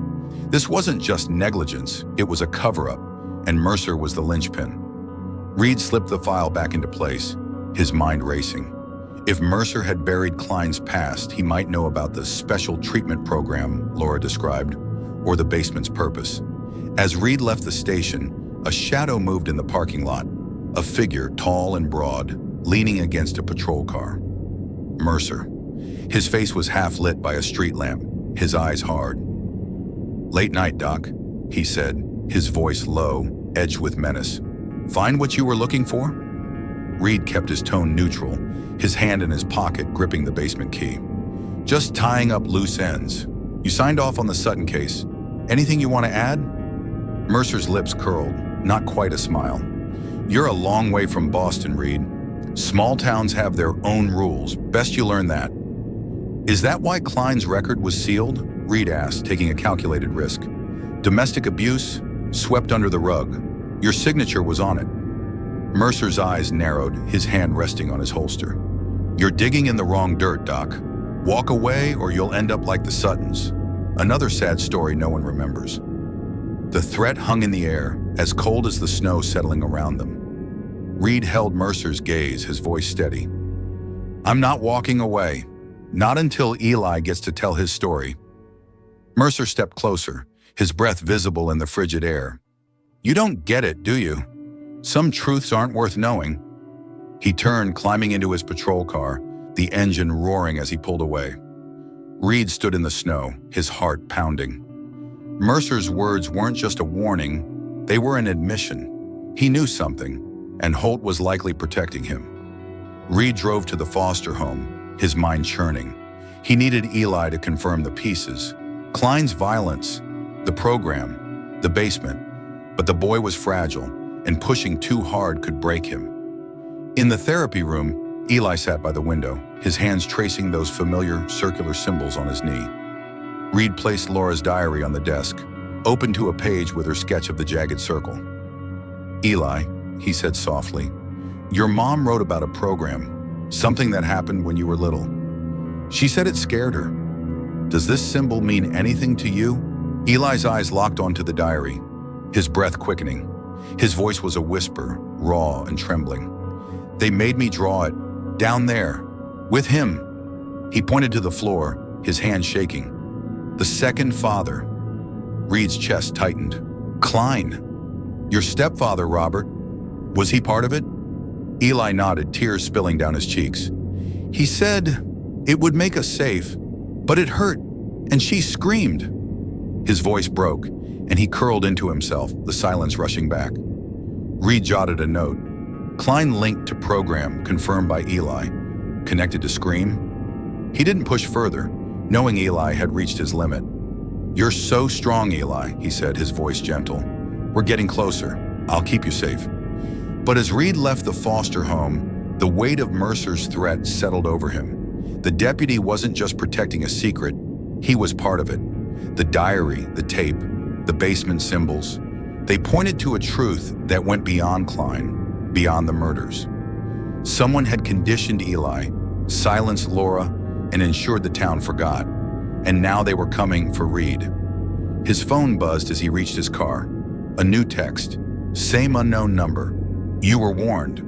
This wasn't just negligence, it was a cover-up, and Mercer was the linchpin. Reed slipped the file back into place, his mind racing. If Mercer had buried Klein's past, he might know about the special treatment program Laura described, or the basement's purpose. As Reed left the station, a shadow moved in the parking lot, a figure tall and broad, leaning against a patrol car. Mercer. His face was half lit by a street lamp, his eyes hard. "Late night, Doc," he said, his voice low, edged with menace. "Find what you were looking for?" Reed kept his tone neutral, his hand in his pocket gripping the basement key. "Just tying up loose ends. You signed off on the Sutton case. Anything you want to add?" Mercer's lips curled, not quite a smile. "You're a long way from Boston, Reed. Small towns have their own rules. Best you learn that." "Is that why Klein's record was sealed?" Reed asked, taking a calculated risk. "Domestic abuse? Swept under the rug. Your signature was on it." Mercer's eyes narrowed, his hand resting on his holster. "You're digging in the wrong dirt, Doc. Walk away or you'll end up like the Suttons. Another sad story no one remembers." The threat hung in the air, as cold as the snow settling around them. Reed held Mercer's gaze, his voice steady. "I'm not walking away. Not until Eli gets to tell his story." Mercer stepped closer, his breath visible in the frigid air. "You don't get it, do you? Some truths aren't worth knowing." He turned, climbing into his patrol car, the engine roaring as he pulled away. Reed stood in the snow, his heart pounding. Mercer's words weren't just a warning, they were an admission. He knew something, and Holt was likely protecting him. Reed drove to the foster home, his mind churning. He needed Eli to confirm the pieces. Klein's violence, the program, the basement, but the boy was fragile, and pushing too hard could break him. In the therapy room, Eli sat by the window, his hands tracing those familiar circular symbols on his knee. Reed placed Laura's diary on the desk, open to a page with her sketch of the jagged circle. "Eli," he said softly, "your mom wrote about a program, something that happened when you were little. She said it scared her. Does this symbol mean anything to you?" Eli's eyes locked onto the diary, his breath quickening. His voice was a whisper, raw and trembling. "They made me draw it, down there, with him." He pointed to the floor, his hand shaking. "The second father." Reed's chest tightened. "Klein. Your stepfather, Robert. Was he part of it?" Eli nodded, tears spilling down his cheeks. "He said it would make us safe, but it hurt, and she screamed." His voice broke, and he curled into himself, the silence rushing back. Reed jotted a note. Klein linked to program confirmed by Eli. Connected to Scream? He didn't push further, knowing Eli had reached his limit. "You're so strong, Eli," he said, his voice gentle. "We're getting closer. I'll keep you safe." But as Reed left the foster home, the weight of Mercer's threat settled over him. The deputy wasn't just protecting a secret, he was part of it. The diary, the tape, the basement symbols, they pointed to a truth that went beyond Klein, beyond the murders. Someone had conditioned Eli, silenced Laura, and ensured the town forgot. And now they were coming for Reed. His phone buzzed as he reached his car. A new text. Same unknown number. "You were warned."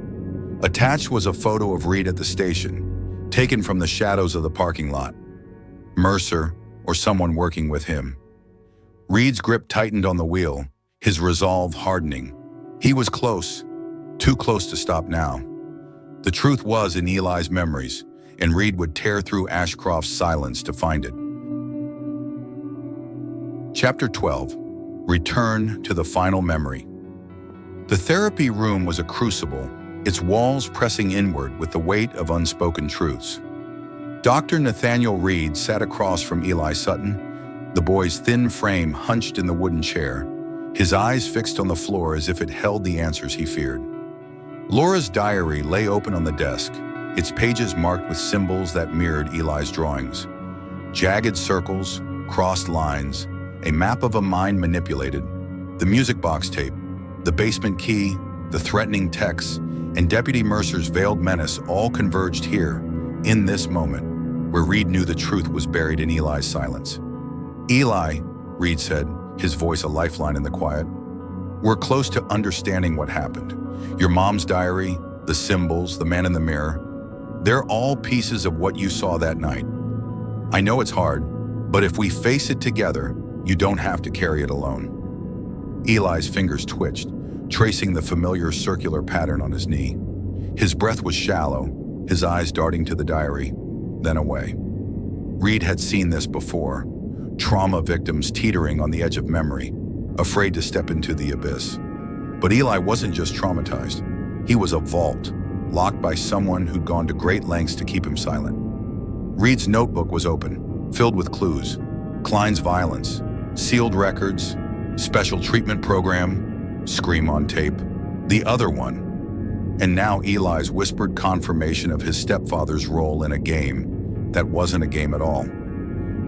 Attached was a photo of Reed at the station, taken from the shadows of the parking lot. Mercer, or someone working with him. Reed's grip tightened on the wheel, his resolve hardening. He was close, too close to stop now. The truth was in Eli's memories, and Reed would tear through Ashcroft's silence to find it. Chapter 12. Return to the final memory. The therapy room was a crucible, its walls pressing inward with the weight of unspoken truths. Dr. Nathaniel Reed sat across from Eli Sutton, the boy's thin frame hunched in the wooden chair, his eyes fixed on the floor as if it held the answers he feared. Laura's diary lay open on the desk, its pages marked with symbols that mirrored Eli's drawings. Jagged circles, crossed lines, a map of a mind manipulated, the music box tape, the basement key, the threatening texts, and Deputy Mercer's veiled menace all converged here, in this moment, where Reed knew the truth was buried in Eli's silence. "Eli," Reed said, his voice a lifeline in the quiet, "we're close to understanding what happened. Your mom's diary, the symbols, the man in the mirror, they're all pieces of what you saw that night. I know it's hard, but if we face it together, you don't have to carry it alone." Eli's fingers twitched, tracing the familiar circular pattern on his knee. His breath was shallow, his eyes darting to the diary, then away. Reed had seen this before, trauma victims teetering on the edge of memory, afraid to step into the abyss. But Eli wasn't just traumatized. He was a vault, locked by someone who'd gone to great lengths to keep him silent. Reed's notebook was open, filled with clues: Klein's violence, sealed records, special treatment program, scream on tape, the other one. And now Eli's whispered confirmation of his stepfather's role in a game that wasn't a game at all.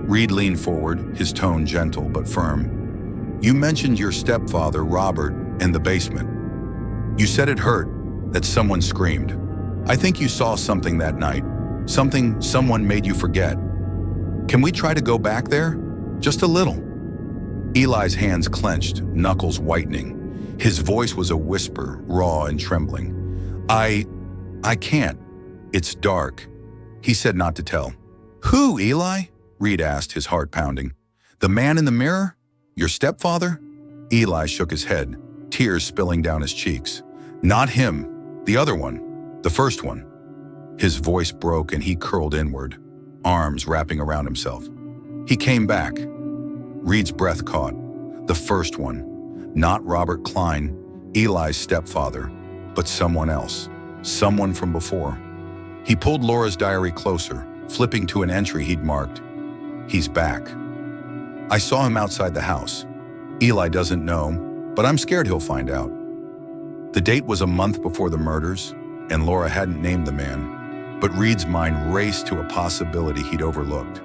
Reed leaned forward, his tone gentle but firm. "You mentioned your stepfather, Robert, in the basement. You said it hurt, that someone screamed. I think you saw something that night, something someone made you forget. Can we try to go back there? Just a little?" Eli's hands clenched, knuckles whitening. His voice was a whisper, raw and trembling. I can't. It's dark." He said not to tell. "Who, Eli?" Reed asked, his heart pounding. "The man in the mirror? Your stepfather?" Eli shook his head, tears spilling down his cheeks. "Not him. The other one. The first one." His voice broke and he curled inward, arms wrapping around himself. "He came back." Reed's breath caught. The first one. Not Robert Klein, Eli's stepfather, but someone else. Someone from before. He pulled Laura's diary closer, flipping to an entry he'd marked. "He's back. I saw him outside the house. Eli doesn't know, but I'm scared he'll find out." The date was a month before the murders, and Laura hadn't named the man, but Reed's mind raced to a possibility he'd overlooked.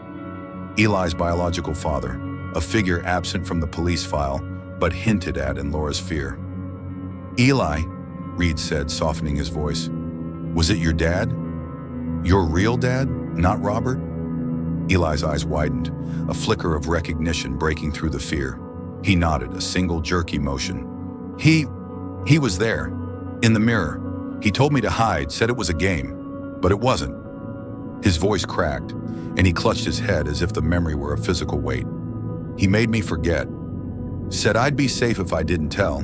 Eli's biological father, a figure absent from the police file, but hinted at in Laura's fear. "Eli," Reed said, softening his voice, "was it your dad? Your real dad, not Robert?" Eli's eyes widened, a flicker of recognition breaking through the fear. He nodded, a single jerky motion. He was there, in the mirror. He told me to hide, said it was a game, but it wasn't." His voice cracked, and he clutched his head as if the memory were a physical weight. "He made me forget. Said I'd be safe if I didn't tell."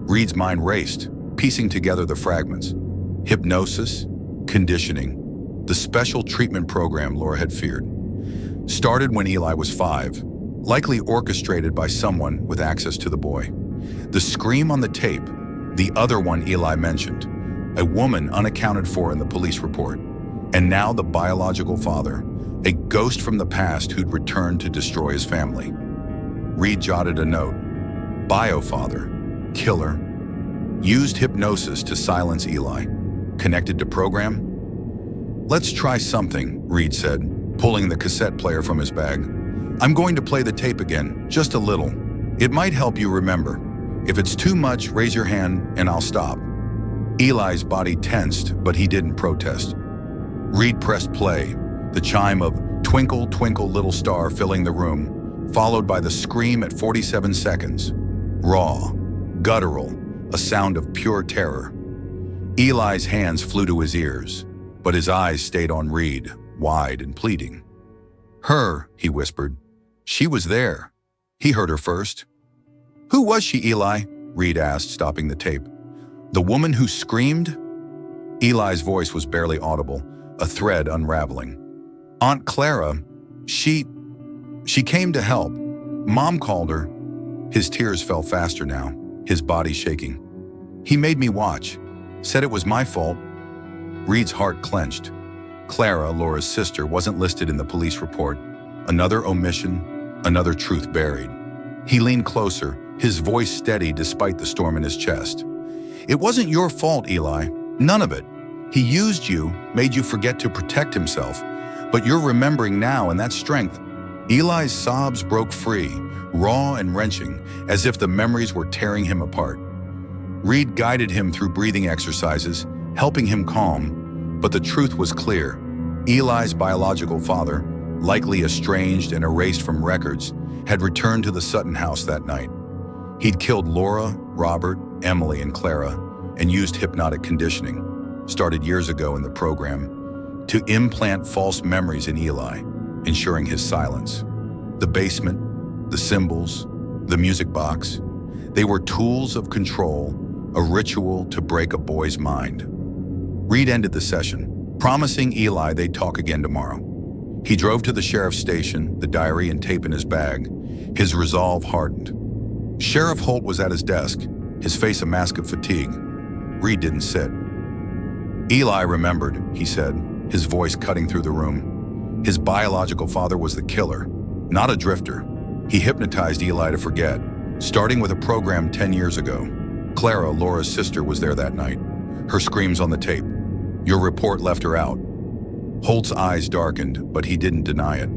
Reed's mind raced, piecing together the fragments. Hypnosis, conditioning, the special treatment program Laura had feared. Started when Eli was 5, likely orchestrated by someone with access to the boy. The scream on the tape, the other one Eli mentioned, a woman unaccounted for in the police report, and now the biological father, a ghost from the past who'd returned to destroy his family. Reed jotted a note. Biofather, killer, used hypnosis to silence Eli, connected to program? "Let's try something," Reed said, pulling the cassette player from his bag. "I'm going to play the tape again, just a little. It might help you remember. If it's too much, raise your hand and I'll stop." Eli's body tensed, but he didn't protest. Reed pressed play, the chime of "Twinkle, Twinkle, Little Star" filling the room, followed by the scream at 47 seconds. Raw, guttural, a sound of pure terror. Eli's hands flew to his ears, but his eyes stayed on Reed, wide and pleading. "Her," he whispered. "She was there. He heard her first." "Who was she, Eli?" Reed asked, stopping the tape. "The woman who screamed?" Eli's voice was barely audible, a thread unraveling. "Aunt Clara, she came to help. Mom called her. His tears fell faster now, his body shaking. He made me watch. Said it was my fault. Reed's heart clenched. Clara, Laura's sister, wasn't listed in the police report. Another omission, another truth buried. He leaned closer, his voice steady despite the storm in his chest. It wasn't your fault, Eli. None of it. He used you, made you forget to protect himself. But you're remembering now, and that's strength. Eli's sobs broke free, raw and wrenching, as if the memories were tearing him apart. Reed guided him through breathing exercises, helping him calm, but the truth was clear. Eli's biological father, likely estranged and erased from records, had returned to the Sutton house that night. He'd killed Laura, Robert, Emily, and Clara, and used hypnotic conditioning, started years ago in the program, to implant false memories in Eli, ensuring his silence. The basement, the symbols, the music box, they were tools of control, a ritual to break a boy's mind. Reed ended the session, promising Eli they'd talk again tomorrow. He drove to the sheriff's station, the diary and tape in his bag. His resolve hardened. Sheriff Holt was at his desk, his face a mask of fatigue. Reed didn't sit. Eli remembered, he said, his voice cutting through the room. His biological father was the killer, not a drifter. He hypnotized Eli to forget, starting with a program 10 years ago. Clara, Laura's sister, was there that night, her screams on the tape. Your report left her out. Holt's eyes darkened, but he didn't deny it.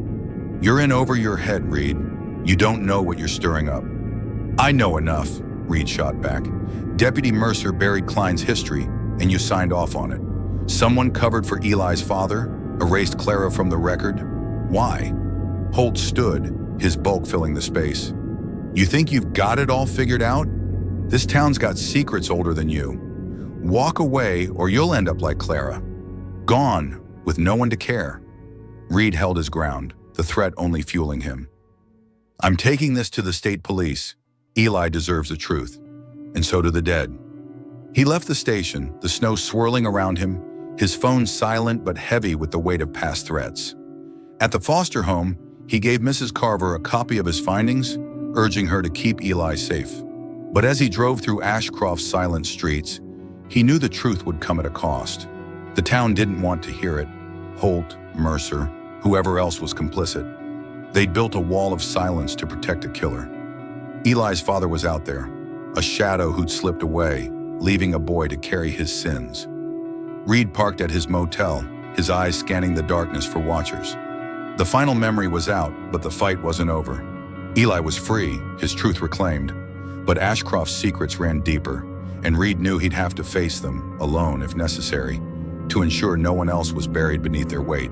You're in over your head, Reed. You don't know what you're stirring up. I know enough, Reed shot back. Deputy Mercer buried Klein's history, and you signed off on it. Someone covered for Eli's father, erased Clara from the record. Why? Holt stood, his bulk filling the space. You think you've got it all figured out? This town's got secrets older than you. Walk away or you'll end up like Clara. Gone, with no one to care. Reed held his ground, the threat only fueling him. I'm taking this to the state police. Eli deserves the truth, and so do the dead. He left the station, the snow swirling around him, his phone silent but heavy with the weight of past threats. At the foster home, he gave Mrs. Carver a copy of his findings, urging her to keep Eli safe. But as he drove through Ashcroft's silent streets, he knew the truth would come at a cost. The town didn't want to hear it. Holt, Mercer, whoever else was complicit. They'd built a wall of silence to protect a killer. Eli's father was out there, a shadow who'd slipped away, leaving a boy to carry his sins. Reed parked at his motel, his eyes scanning the darkness for watchers. The final memory was out, but the fight wasn't over. Eli was free, his truth reclaimed, but Ashcroft's secrets ran deeper, and Reed knew he'd have to face them, alone if necessary, to ensure no one else was buried beneath their weight.